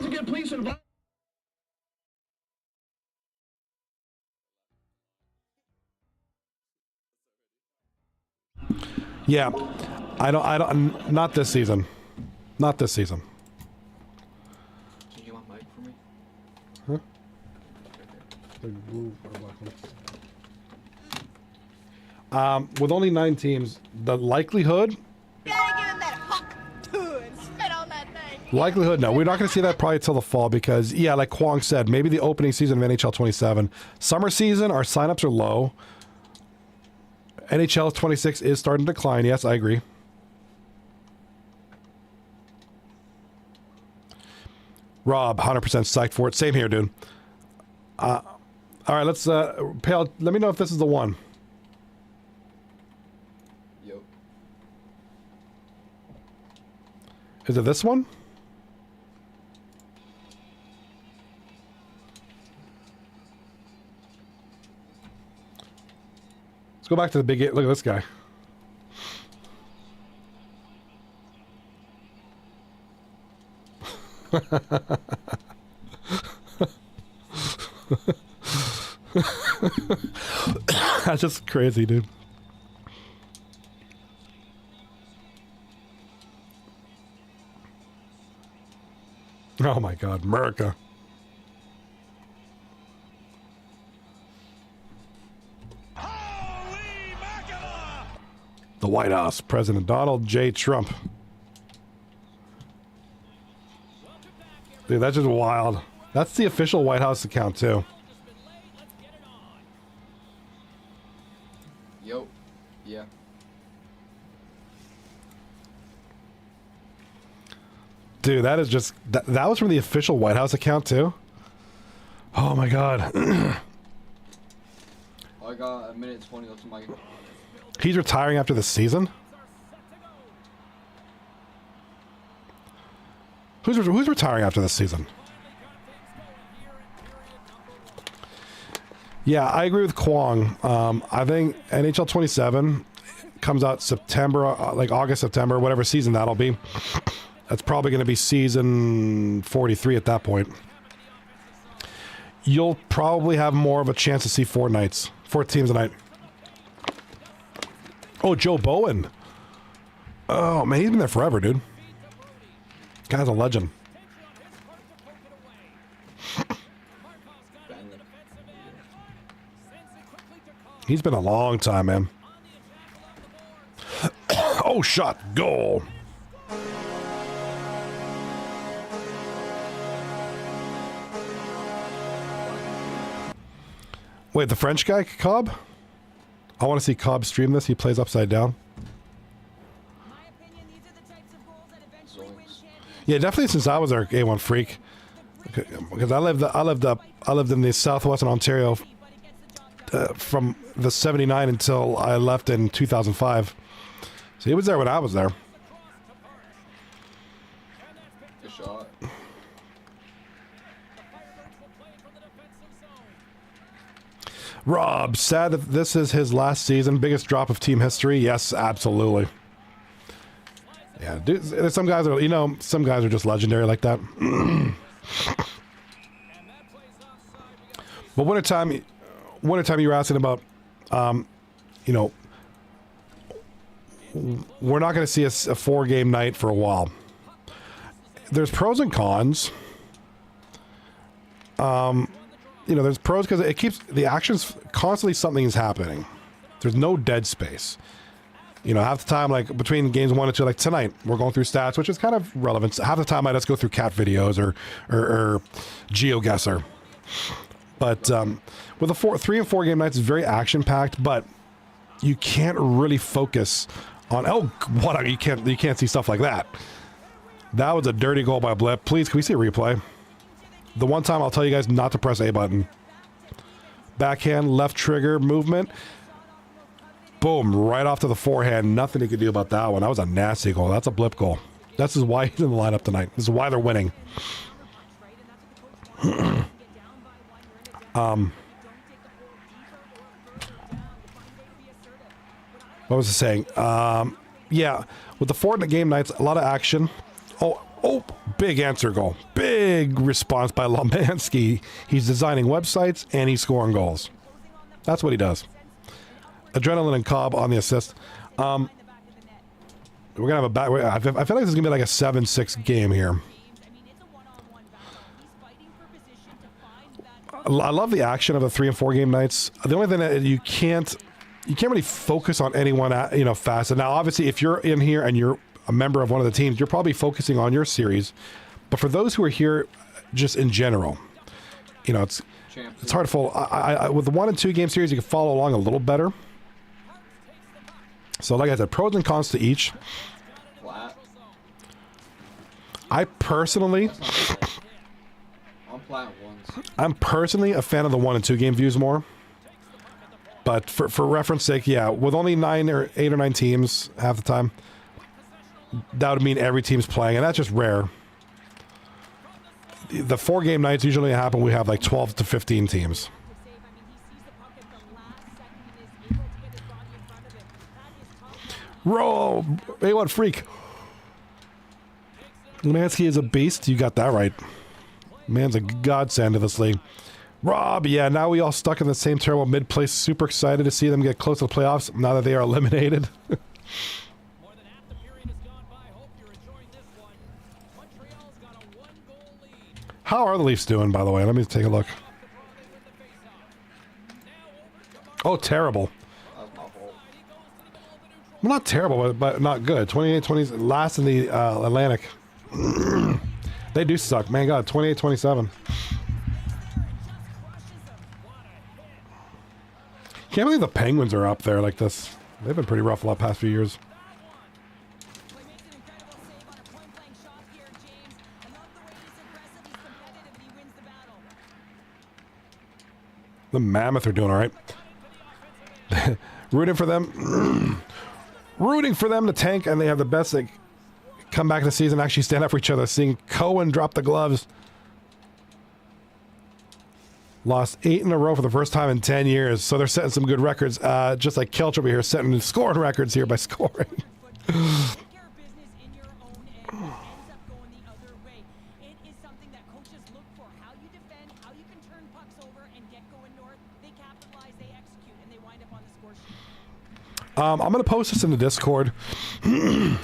Yeah, I don't. Not this season. Not this season. Do you want mic for me? Huh? With only 9 teams, the likelihood. Gotta give him that huck too and spit on that thing. Likelihood, no. We're not going to see that probably till the fall because, yeah, like Kwong said, maybe the opening season of NHL 27. Summer season, our signups are low. NHL 26 is starting to decline. Yes, I agree. Rob, 100% psyched for it. Same here, dude. All right, let's, Pale, let me know if this is the one. Yep. Is it this one? Let's go back to the big... Look at this guy. That's just crazy, dude. Oh my God, America. The White House, President Donald J. Trump. Dude, that's just wild. That's the official White House account, too. Yo. Yeah. Dude, that is just... That was from the official White House account, too? Oh, my God. I got a minute 20 left in my... He's retiring after the season? Who's retiring after this season? Yeah, I agree with Kwong. I think NHL 27 comes out September, like August, September, whatever season that'll be. That's probably going to be season 43 at that point. You'll probably have more of a chance to see 4 teams a night. Oh, Joe Bowen. Oh, man, he's been there forever, dude. Guy's a legend. He's been a long time, man. Oh, shot. Goal. Wait, the French guy, Cobb? I want to see Cobb stream this. He plays upside down. Yeah, definitely since I was our A1 freak. because I lived in the southwestern Ontario from the 79 until I left in 2005. So he was there when I was there. Good shot. Rob, sad that this is his last season. Biggest drop of team history. Yes, absolutely. Yeah, dude, there's some guys are, some guys are just legendary like that. But wintertime you were asking about, we're not going to see a 4-game night for a while. There's pros and cons. There's pros because it keeps the actions constantly, something is happening. There's no dead space. Half the time, like between games 1 and 2, like tonight, we're going through stats, which is kind of relevant. Half the time, I just go through cat videos or GeoGuessr. But with the 3 and 4 game nights, it's very action packed, but you can't really focus on. You can't see stuff like that. That was a dirty goal by Blip. Please, can we see a replay? The one time I'll tell you guys not to press A button. Backhand, left trigger movement. Boom, right off to the forehand. Nothing he could do about that one. That was a nasty goal. That's a Blip goal. This is why he's in the lineup tonight. This is why they're winning. What was I saying? Yeah, with the Fortnite game nights, a lot of action. Oh, big answer goal. Big response by Lomansky. He's designing websites and he's scoring goals. That's what he does. Adrenaline and Cobb on the assist. We're going to have a back. I feel like this is going to be like a 7-6 game here. I love the action of the 3 and 4 game nights. The only thing that you can't really focus on anyone, fast. And now, obviously, if you're in here and you're a member of one of the teams, you're probably focusing on your series. But for those who are here, just in general, it's hard to follow. With the 1 and 2 game series, you can follow along a little better. So, like I said, pros and cons to each. I'm personally a fan of the 1 and 2 game views more. But for reference sake, yeah, with only 8 or 9 teams half the time, that would mean every team's playing, and that's just rare. The 4 game nights usually happen. We have like 12 to 15 teams. Roll, A1 freak. Mansky is a beast. You got that right. Man's a godsend to this league. Rob, yeah, now we all stuck in the same terrible mid-place. Super excited to see them get close to the playoffs now that they are eliminated. How are the Leafs doing, by the way? Let me take a look. Oh, terrible. Well, not terrible, but not good. 28-20, last in the Atlantic. They do suck. Man, God, 28-27. Can't believe the Penguins are up there like this. They've been pretty rough the past few years. The Mammoth are doing all right. Rooting for them. Rooting for them to tank, and they have the best. They come back in the season, actually stand up for each other. Seeing Cohen drop the gloves. Lost 8 in a row for the first time in 10 years. So they're setting some good records. Just like Kelch over here, setting scoring records here by scoring. I'm going to post this in the Discord. I'm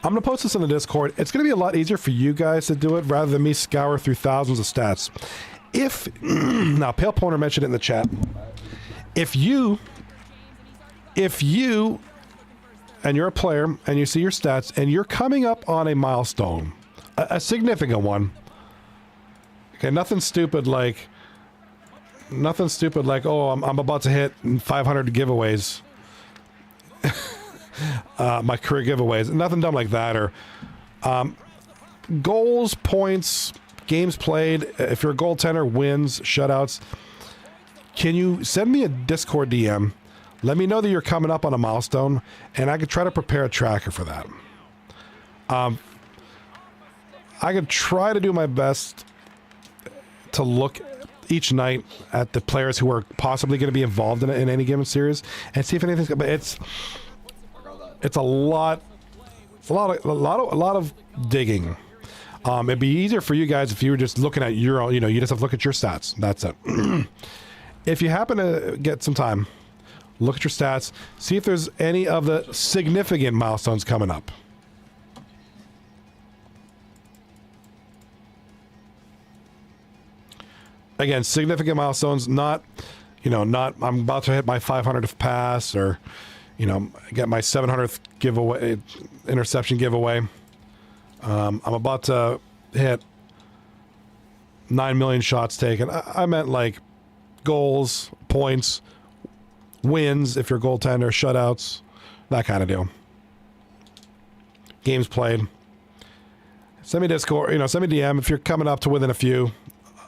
going to post this in the Discord. It's going to be a lot easier for you guys to do it rather than me scour through thousands of stats. Now, Pale Pointer mentioned it in the chat. If you and you're a player and you see your stats and you're coming up on a milestone, a significant one. Okay, nothing stupid like, oh, I'm about to hit 500 giveaways. My career giveaways. Nothing dumb like that. Or goals, points, games played, if you're a goaltender, wins, shutouts, can you send me a Discord DM? Let me know that you're coming up on a milestone, and I could try to prepare a tracker for that. I could try to do my best to look each night at the players who are possibly going to be involved in any given series and see if anything's. But it's a lot of digging. It'd be easier for you guys if you were just looking at your own. You just have to look at your stats. That's it. If you happen to get some time, look at your stats. See if there's any of the significant milestones coming up. Again, significant milestones, not I'm about to hit my 500th pass or, get my 700th giveaway, interception giveaway. I'm about to hit 9 million shots taken. I meant like goals, points, wins if you're a goaltender, shutouts, that kind of deal. Games played. Send me Discord, send me DM if you're coming up to within a few,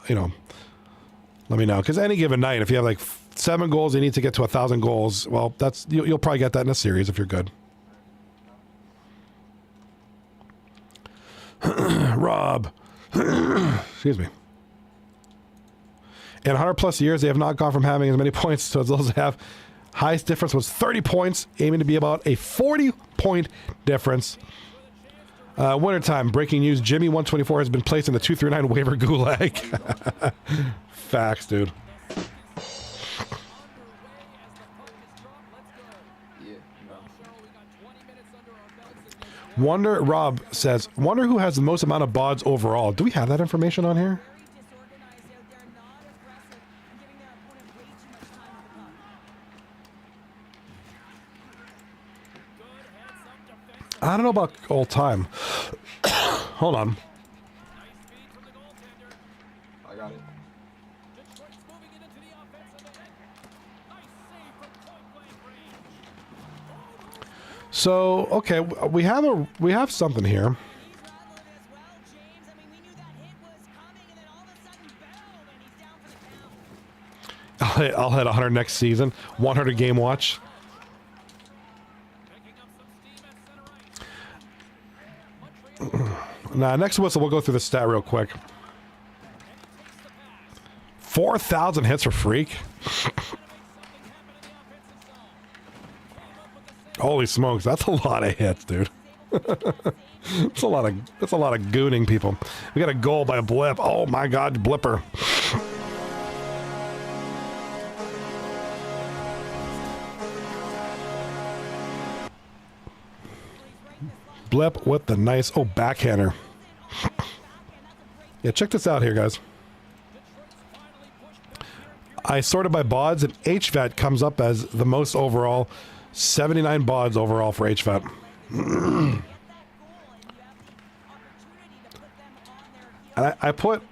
let me know. Because any given night, if you have like 7 goals, you need to get to 1,000 goals. Well, you'll probably get that in a series if you're good. Rob. Excuse me. In 100 plus years, they have not gone from having as many points to as those they have. Highest difference was 30 points, aiming to be about a 40-point difference. Wintertime, breaking news. Jimmy 124 has been placed in the 239 waiver gulag. Facts, dude. Rob says, wonder who has the most amount of bods overall. Do we have that information on here? I don't know about all time. Hold on. I got it. So, okay, we have something here. I'll hit 100 next season. 100 game watch. Now, next whistle, we'll go through the stat real quick. 4,000 hits for Freak. Holy smokes, that's a lot of hits, dude. That's a lot of gooning people. We got a goal by a blip. Oh my God, blipper. Blip with the nice backhander. Yeah, check this out here, guys. I sorted by bods, and HVAT comes up as the most overall. 79 bods overall for HVAT. And I put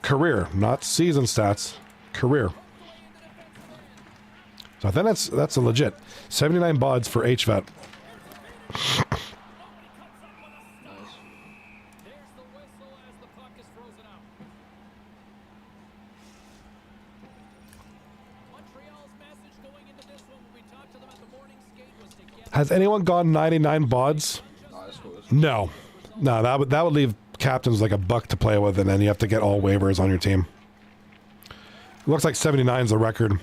career, not season stats. Career. So I think that's a legit 79 bods for HVAT. Has anyone gone 99 bods? No. No, that would leave captains like a buck to play with, and then you have to get all waivers on your team. It looks like 79 is the record.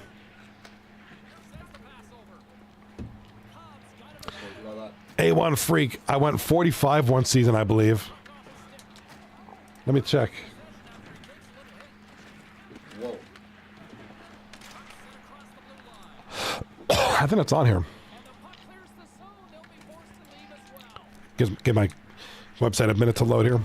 A1 Freak. I went 45 one season, I believe. Let me check. Whoa. I think it's on here. Give my website a minute to load here.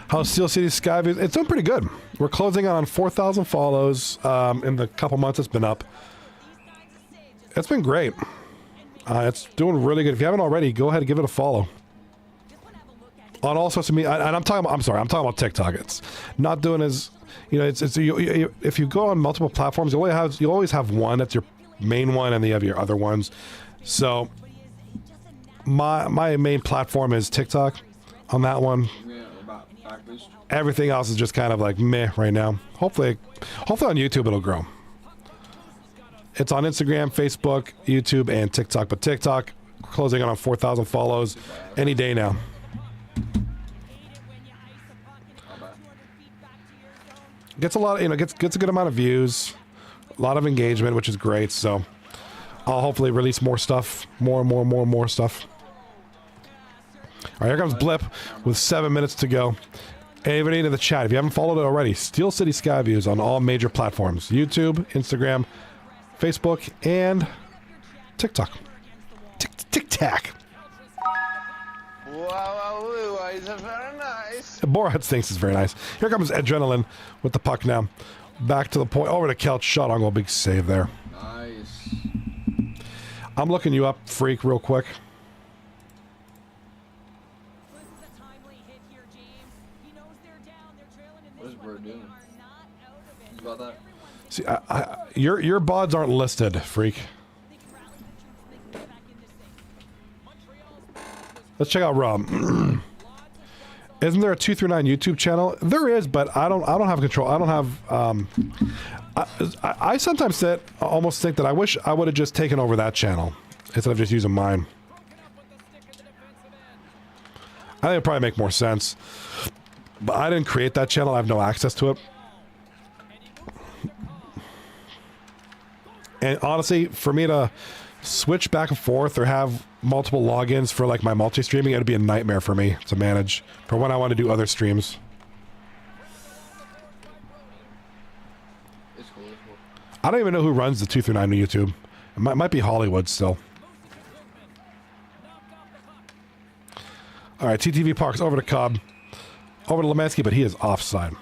How's Steel City Skyview? It's doing pretty good. We're closing on 4,000 follows in the couple months it's been up. It's been great. It's doing really good. If you haven't already, go ahead and give it a follow. On all sorts of media, and I'm talking about TikTok. It's not doing as, you know, if you go on multiple platforms, you always have one that's your main one, and then you have your other ones. So my main platform is TikTok. On that one, everything else is just kind of like meh right now. Hopefully on YouTube it'll grow. It's on Instagram, Facebook, YouTube, and TikTok. But TikTok closing on 4,000 follows any day now. Gets a lot, gets a good amount of views, a lot of engagement, which is great. So I'll hopefully release more stuff, more stuff. All right, here comes Blip with 7 minutes to go. Everybody into the chat, if you haven't followed it already, Steel City Skyviews on all major platforms: YouTube, Instagram, Facebook, and TikTok. TikTok. Wow, is very nice. Borat thinks it's very nice. Here comes Adrenaline with the puck now. Back to the point. Over to Kelch. Shot on goal. Big save there. Nice. I'm looking you up, Freak, real quick. What is Bird doing? You got that? See, your bods aren't listed, Freak. Let's check out Rob. Isn't there a 2 through 9 YouTube channel? There is, but I don't have control. I don't have. I sometimes almost think that I wish I would have just taken over that channel instead of just using mine. I think it'd probably make more sense. But I didn't create that channel. I have no access to it. And honestly, for me to switch back and forth or have multiple logins for like my multi-streaming, it'd be a nightmare for me to manage for when I want to do other streams. It's cool. I don't even know who runs the 2 through 9 on YouTube. It might be Hollywood still. All right, TTV Parks over to Cobb. Over to Lemansky, but he is offside.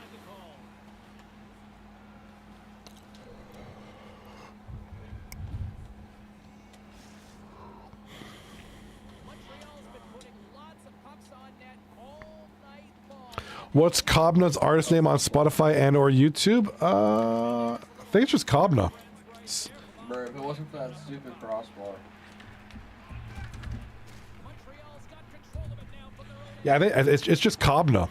What's Kobna's artist name on Spotify and or YouTube? I think it's just Kobna. Bro, if it wasn't for that stupid crossbar. Yeah, I think it's just Kobna.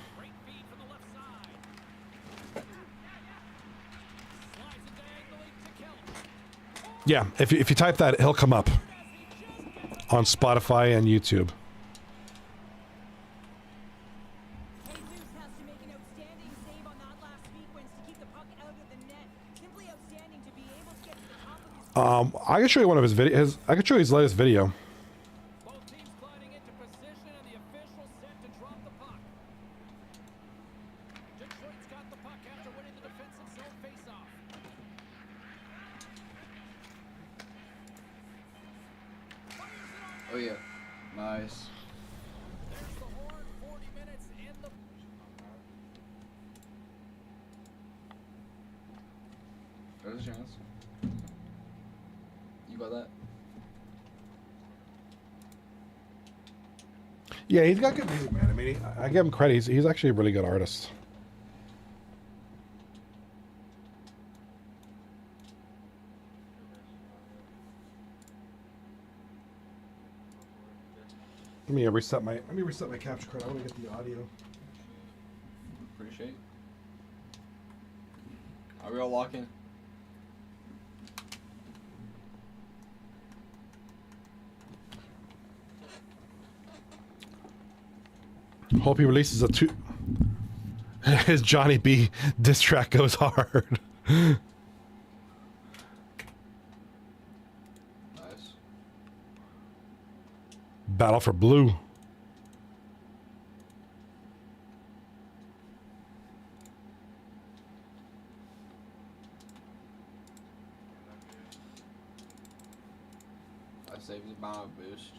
Yeah, if you type that, he'll come up on Spotify and YouTube. I can show you one of his videos. I can show you his latest video. Oh yeah, nice. There's a chance. You got that? Yeah, he's got good music, man. I mean, I give him credit. He's actually a really good artist. Let me reset my capture card. I want to get the audio. Appreciate. Are we all locking? Hope he releases a 2. His Johnny B diss track goes hard. Nice. Battle for Blue. I saved his bomb boost.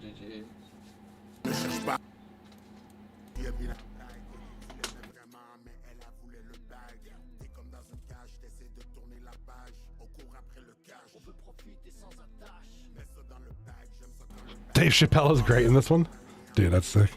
GG. Dave Chappelle is great in this one. Dude, that's sick.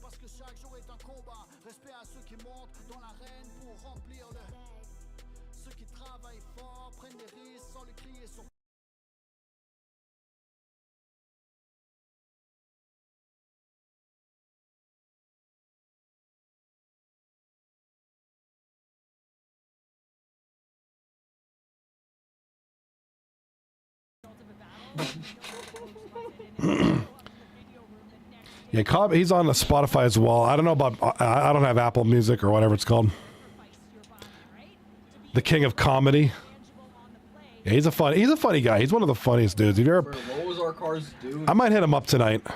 Parce que chaque jour est un combat. Respect à ceux qui montent dans l'arène pour remplir le. Ceux qui travaillent fort prennent des risques sans le crier sur. Yeah, Cobb, he's on the Spotify as well. I don't know about, I don't have Apple Music or whatever it's called. The King of Comedy. Yeah, he's a funny guy. He's one of the funniest dudes. If you're, What was our cars doing? I might hit him up tonight.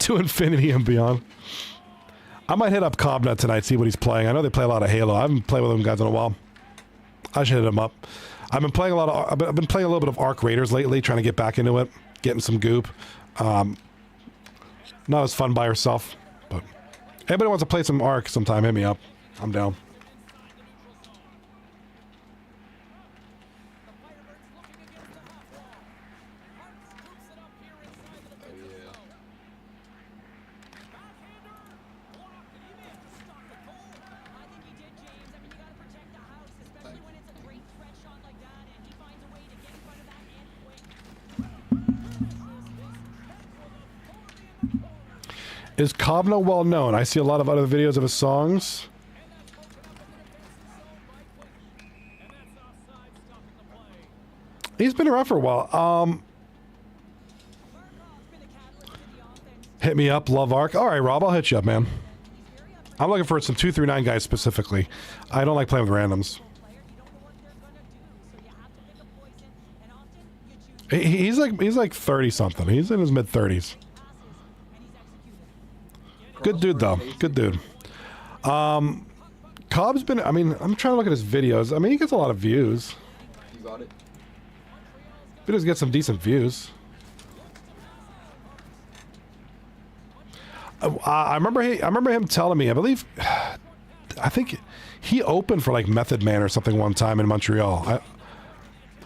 To infinity and beyond. I might hit up Cobnut tonight, see what he's playing. I know they play a lot of Halo. I haven't played with them guys in a while. I should hit him up. I've been playing a lot of, I've been playing a little bit of Arc Raiders lately, trying to get back into it, getting some goop. Not as fun by yourself, but anybody wants to play some Arc sometime, hit me up. I'm down. Is Cobno well known? I see a lot of other videos of his songs. He's been around for a while. Hit me up, love Arc. All right, Rob, I'll hit you up, man. I'm looking for some 239 guys specifically. I don't like playing with randoms. He's like 30 something. He's in his mid 30s. Good dude, though. Good dude. Cobb's been, I mean, I'm trying to look at his videos. I mean, he gets a lot of views. You got it. Videos get some decent views. I remember him telling me, I think he opened for like Method Man or something one time in Montreal.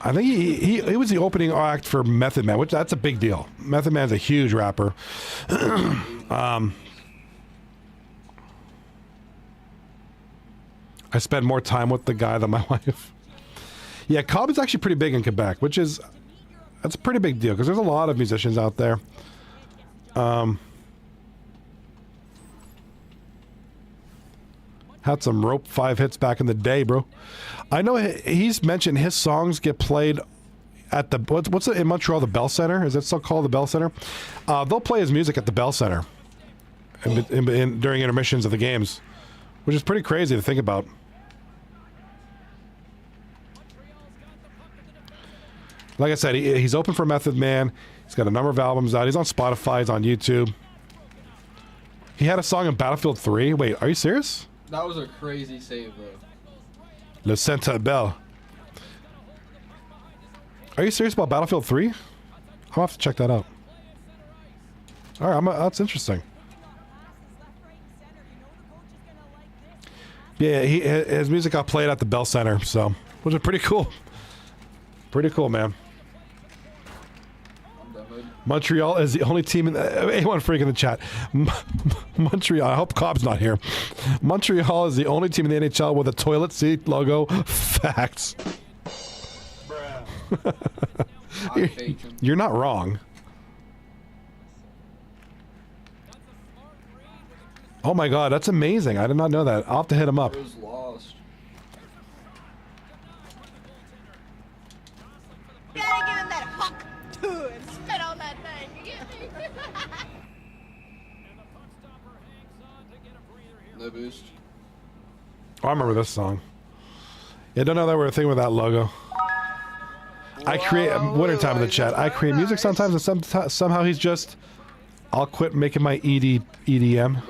I think he was the opening act for Method Man, which that's a big deal. Method Man's a huge rapper. I spend more time with the guy than my wife. Yeah, Cobb is actually pretty big in Quebec, that's a pretty big deal because there's a lot of musicians out there. Had some Rope 5 hits back in the day, bro. I know he's mentioned his songs get played at the what's it in Montreal, the Bell Center? Is it still called the Bell Center? They'll play his music at the Bell Center during intermissions of the games, which is pretty crazy to think about. Like I said, he's open for Method Man. He's got a number of albums out. He's on Spotify. He's on YouTube. He had a song in Battlefield 3. Wait, are you serious? That was a crazy save, though. Le Centre Bell. Are you serious about Battlefield 3? I'll have to check that out. All right, that's interesting. Yeah, his music got played at the Bell Center, so which is pretty cool. Pretty cool, man. Montreal is the only team in the... Anyone freak in the chat. Montreal, I hope Cobb's not here. Montreal is the only team in the NHL with a toilet seat logo. Facts. You're not wrong. Oh my god, that's amazing. I did not know that. I'll have to hit him up. It was lost. You gotta give him that huck too and spit on that thing. You get me? No boost. Oh, I remember this song. Yeah, don't know that we're a thing with that logo. I create wintertime in the chat. I create music sometimes, and somehow he's just. I'll quit making my EDM.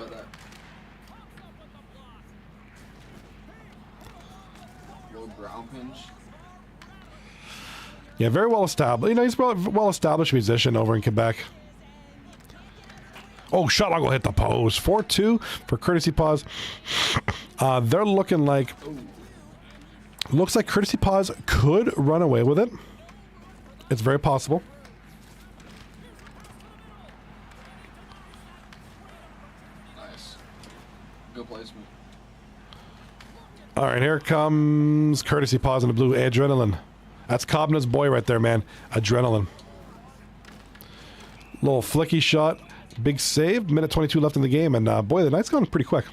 Yeah, very well established. You know, he's a well established musician over in Quebec. Oh, shot logo hit the post. 4-2 for Courtesy Paws. They're looking like. Looks like Courtesy Paws could run away with it. It's very possible. Nice. Good placement. All right, here comes Courtesy Paws in the blue. Adrenaline. That's Kobna's boy right there, man. Adrenaline. Little flicky shot. Big save. Minute 22 left in the game. And boy, the night's gone pretty quick.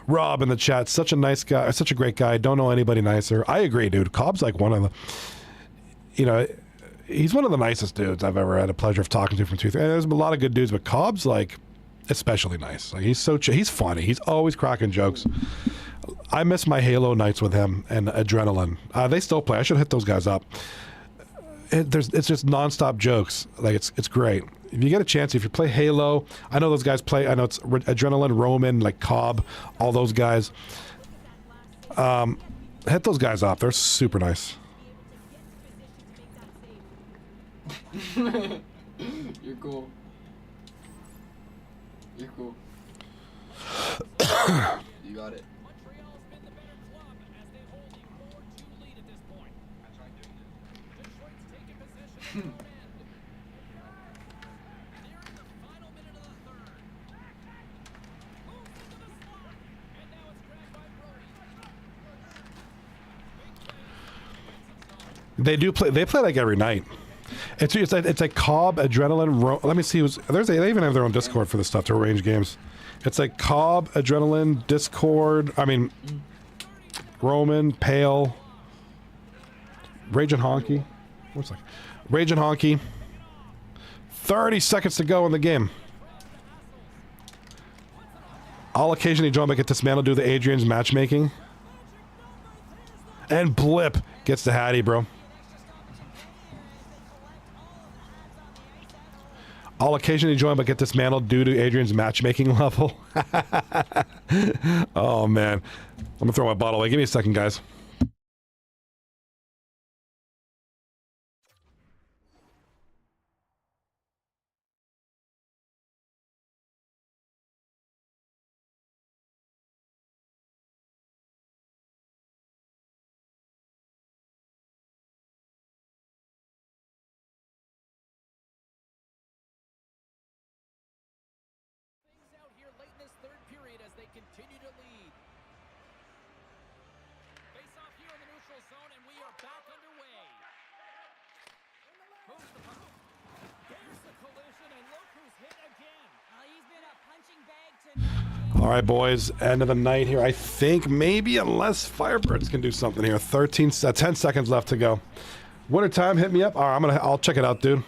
Rob in the chat. Such a nice guy. Such a great guy. Don't know anybody nicer. I agree, dude. Cobb's like one of the... You know, he's one of the nicest dudes I've ever had a pleasure of talking to from 2-3. And there's a lot of good dudes, but Cobb's like especially nice. Like he's he's funny. He's always cracking jokes. I miss my Halo nights with him and Adrenaline. They still play. I should hit those guys up. It's just nonstop jokes. Like it's great. If you get a chance, if you play Halo, I know those guys play. I know it's Adrenaline, Roman, like Cobb, all those guys. Hit those guys up. They're super nice. You're cool. You're cool. You got it. They do play. They play like every night. It's like Cobb, Adrenaline. Let me see. They even have their own Discord for this stuff to arrange games. It's like Cobb, Adrenaline, Discord. I mean, Roman, Pale, Rage and Honky. What's like Rage and Honky. 30 seconds to go in the game. I'll occasionally join, but get dismantled, do the Adrian's matchmaking. And Blip gets the Hattie, bro. I'll occasionally join, but get dismantled due to Adrian's matchmaking level. Oh, man. I'm going to throw my bottle away. Give me a second, guys. All right, boys. End of the night here. I think maybe unless Firebirds can do something here. 10 seconds left to go. Winter time, hit me up. All right, I'll check it out, dude.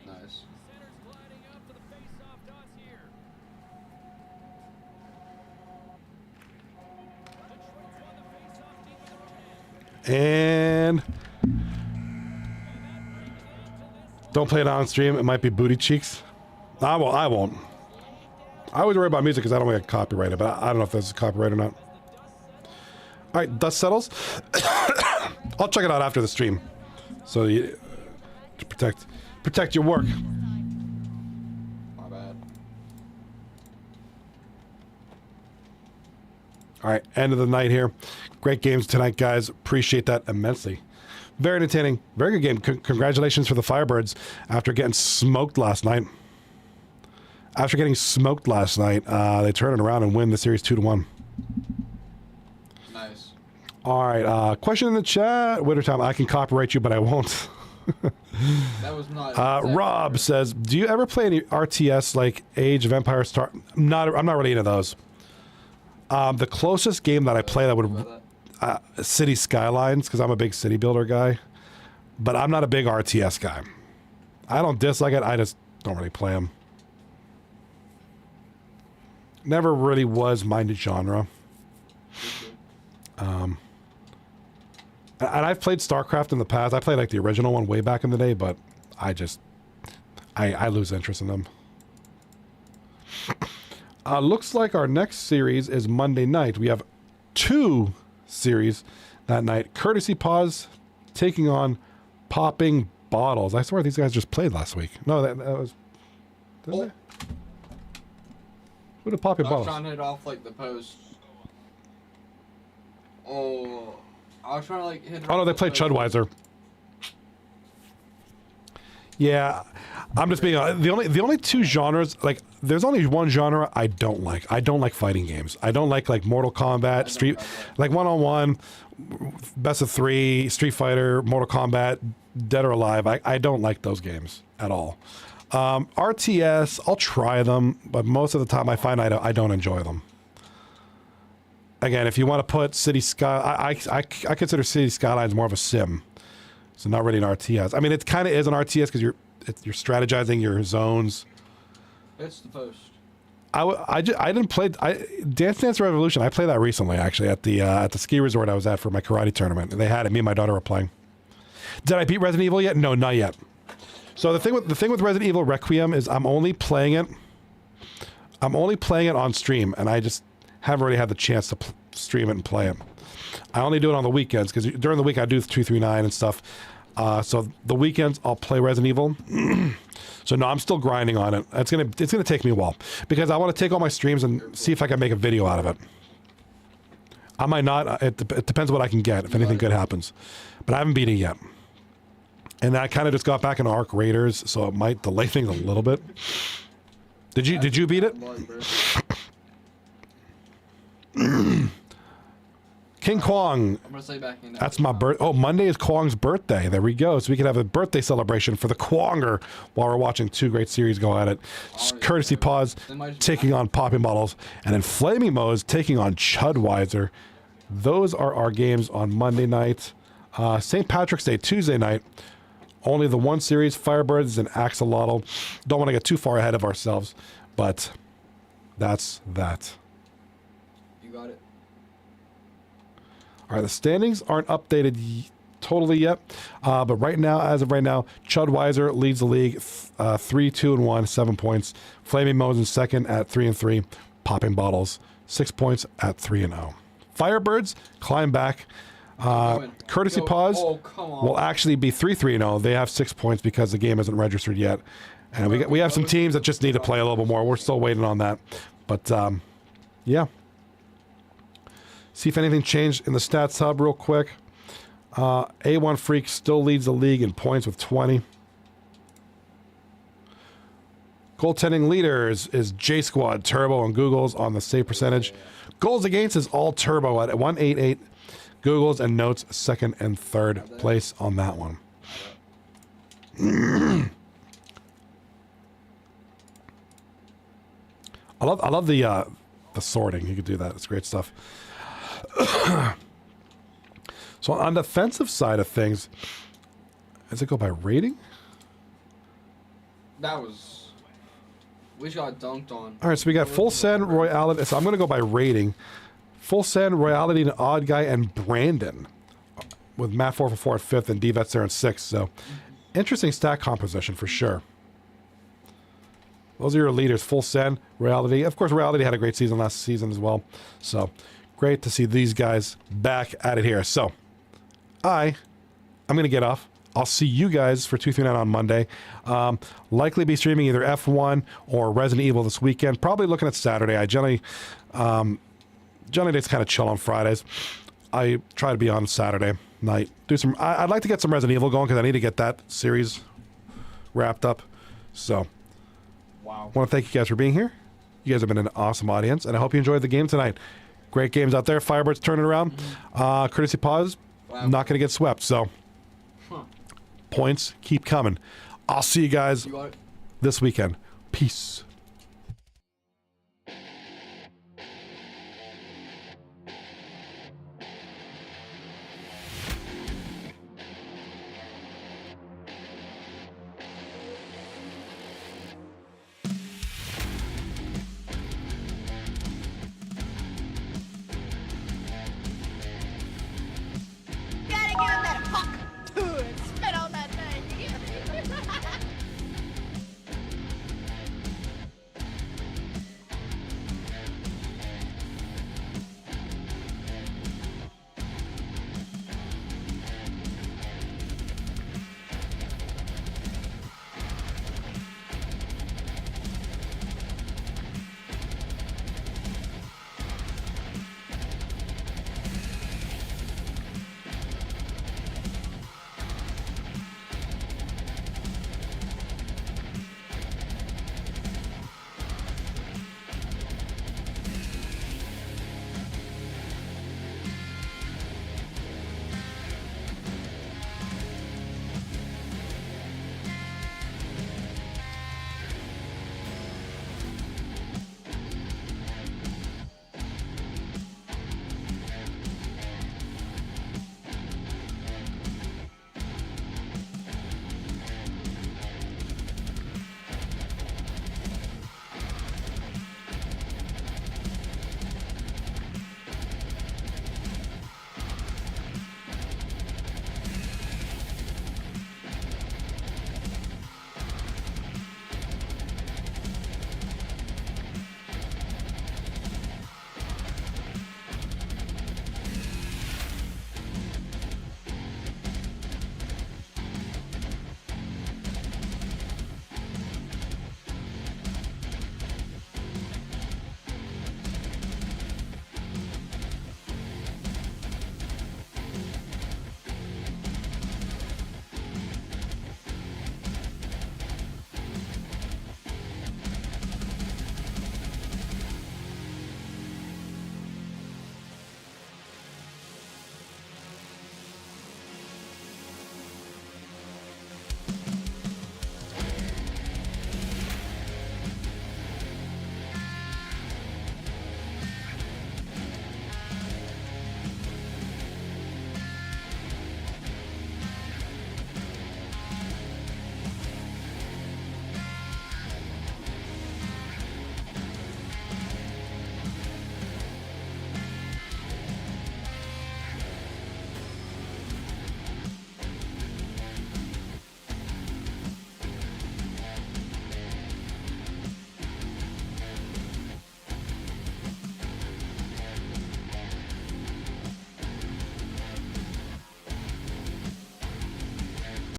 Nice. And don't play it on stream. It might be booty cheeks. I won't. I always worry about music because I don't want to get copyrighted, but I don't know if this is copyright or not. All right, dust settles. I'll check it out after the stream, so you to protect your work. My bad. All right, end of the night here. Great games tonight, guys. Appreciate that immensely. Very entertaining. Very good game. Congratulations for the Firebirds after getting smoked last night. After getting smoked last night, they turn it around and win the series 2-1. Nice. All right. Question in the chat. Wintertime. I can copyright you, but I won't. That was not. Rob says, "Do you ever play any RTS like Age of Empires? I'm not really into those. The closest game that I play that would City Skylines, because I'm a big city builder guy, but I'm not a big RTS guy. I don't dislike it. I just don't really play them. Never really was my genre. And I've played StarCraft in the past. I played like the original one way back in the day, but I lose interest in them. Looks like our next series is Monday night. We have 2 series that night. Courtesy Pause taking on Popping Bottles. I swear these guys just played last week. No, that was... Didn't they? Who did Popping Bottles? I was trying to hit off like the post. Oh, I was trying to like hit. Oh no, they played Chudweiser. Yeah, I'm just being the only 2 genres. Like, there's only one genre I don't like. I don't like fighting games. I don't like Mortal Kombat, Street, like 1-on-1, Best of 3, Street Fighter, Mortal Kombat, Dead or Alive. I don't like those games at all. RTS, I'll try them, but most of the time I find I don't enjoy them. Again, if you want to put City Sky, I consider City Skylines more of a sim. So not really an RTS. I mean, it kind of is an RTS because you're strategizing your zones. It's the post. I didn't play Dance Dance Revolution. I played that recently, actually, at the ski resort I was at for my karate tournament. And they had it. Me and my daughter were playing. Did I beat Resident Evil yet? No, not yet. So the thing with Resident Evil Requiem is I'm only playing it on stream, and I just haven't really had the chance to stream it and play it. I only do it on the weekends because during the week I do 239 and stuff. So the weekends I'll play Resident Evil. So no, I'm still grinding on it. It's gonna take me a while because I want to take all my streams and see if I can make a video out of it. I might not. It depends what I can get if anything good happens. But I haven't beat it yet. And I kind of just got back into Arc Raiders, so it might delay things a little bit. Did you beat it? King Kwong. I'm gonna say back in. That's my birth. Oh, Monday is Kwong's birthday. There we go. So we can have a birthday celebration for the Kwonger while we're watching 2 great series go at it. Courtesy Pause taking on Popping Bottles, and then Flaming Moe's taking on Chudweiser. Those are our games on Monday night. St. Patrick's Day, Tuesday night. Only the 1 series, Firebirds and Axolotl. Don't want to get too far ahead of ourselves, but that's that. You got it. All right, the standings aren't updated totally yet, but right now, as of right now, Chudweiser leads the league 3-2-1, 7 points. Flaming Moe's in second at 3-3. Popping Bottles 6 points at 3-0. Firebirds climb back. Courtesy Pause will actually be 3-3-0. They have 6 points because the game isn't registered yet, and we have some teams that just need to play a little bit more. We're still waiting on that, but yeah. See if anything changed in the stats hub real quick. A1 Freak still leads the league in points with 20. Goaltending leaders is J Squad, Turbo, and Googles on the save percentage. Goals against is all Turbo at 188. Googles and Notes second and third place on that one. I love the sorting. You could do that. It's great stuff. So on the defensive side of things, does it go by rating? We got dunked on. All right, so we got Full Send, Royality. So I'm going to go by rating. Full Send, Royality, and Odd Guy, and Brandon, with Matt 444 at 5th and D-Vets there in 6th. So interesting stat composition for sure. Those are your leaders. Full Send, Royality. Of course, Royality had a great season last season as well. So great to see these guys back at it here. So I'm going to get off. I'll see you guys for 239 on Monday. Likely be streaming either F1 or Resident Evil this weekend. Probably looking at Saturday. I generally just kind of chill on Fridays. I try to be on Saturday night. I'd like to get some Resident Evil going because I need to get that series wrapped up. So, wow. I want to thank you guys for being here. You guys have been an awesome audience, and I hope you enjoyed the game tonight. Great games out there. Firebirds turning around. Courtesy Pause. Wow. Not going to get swept. So, points keep coming. I'll see you guys this weekend. Peace.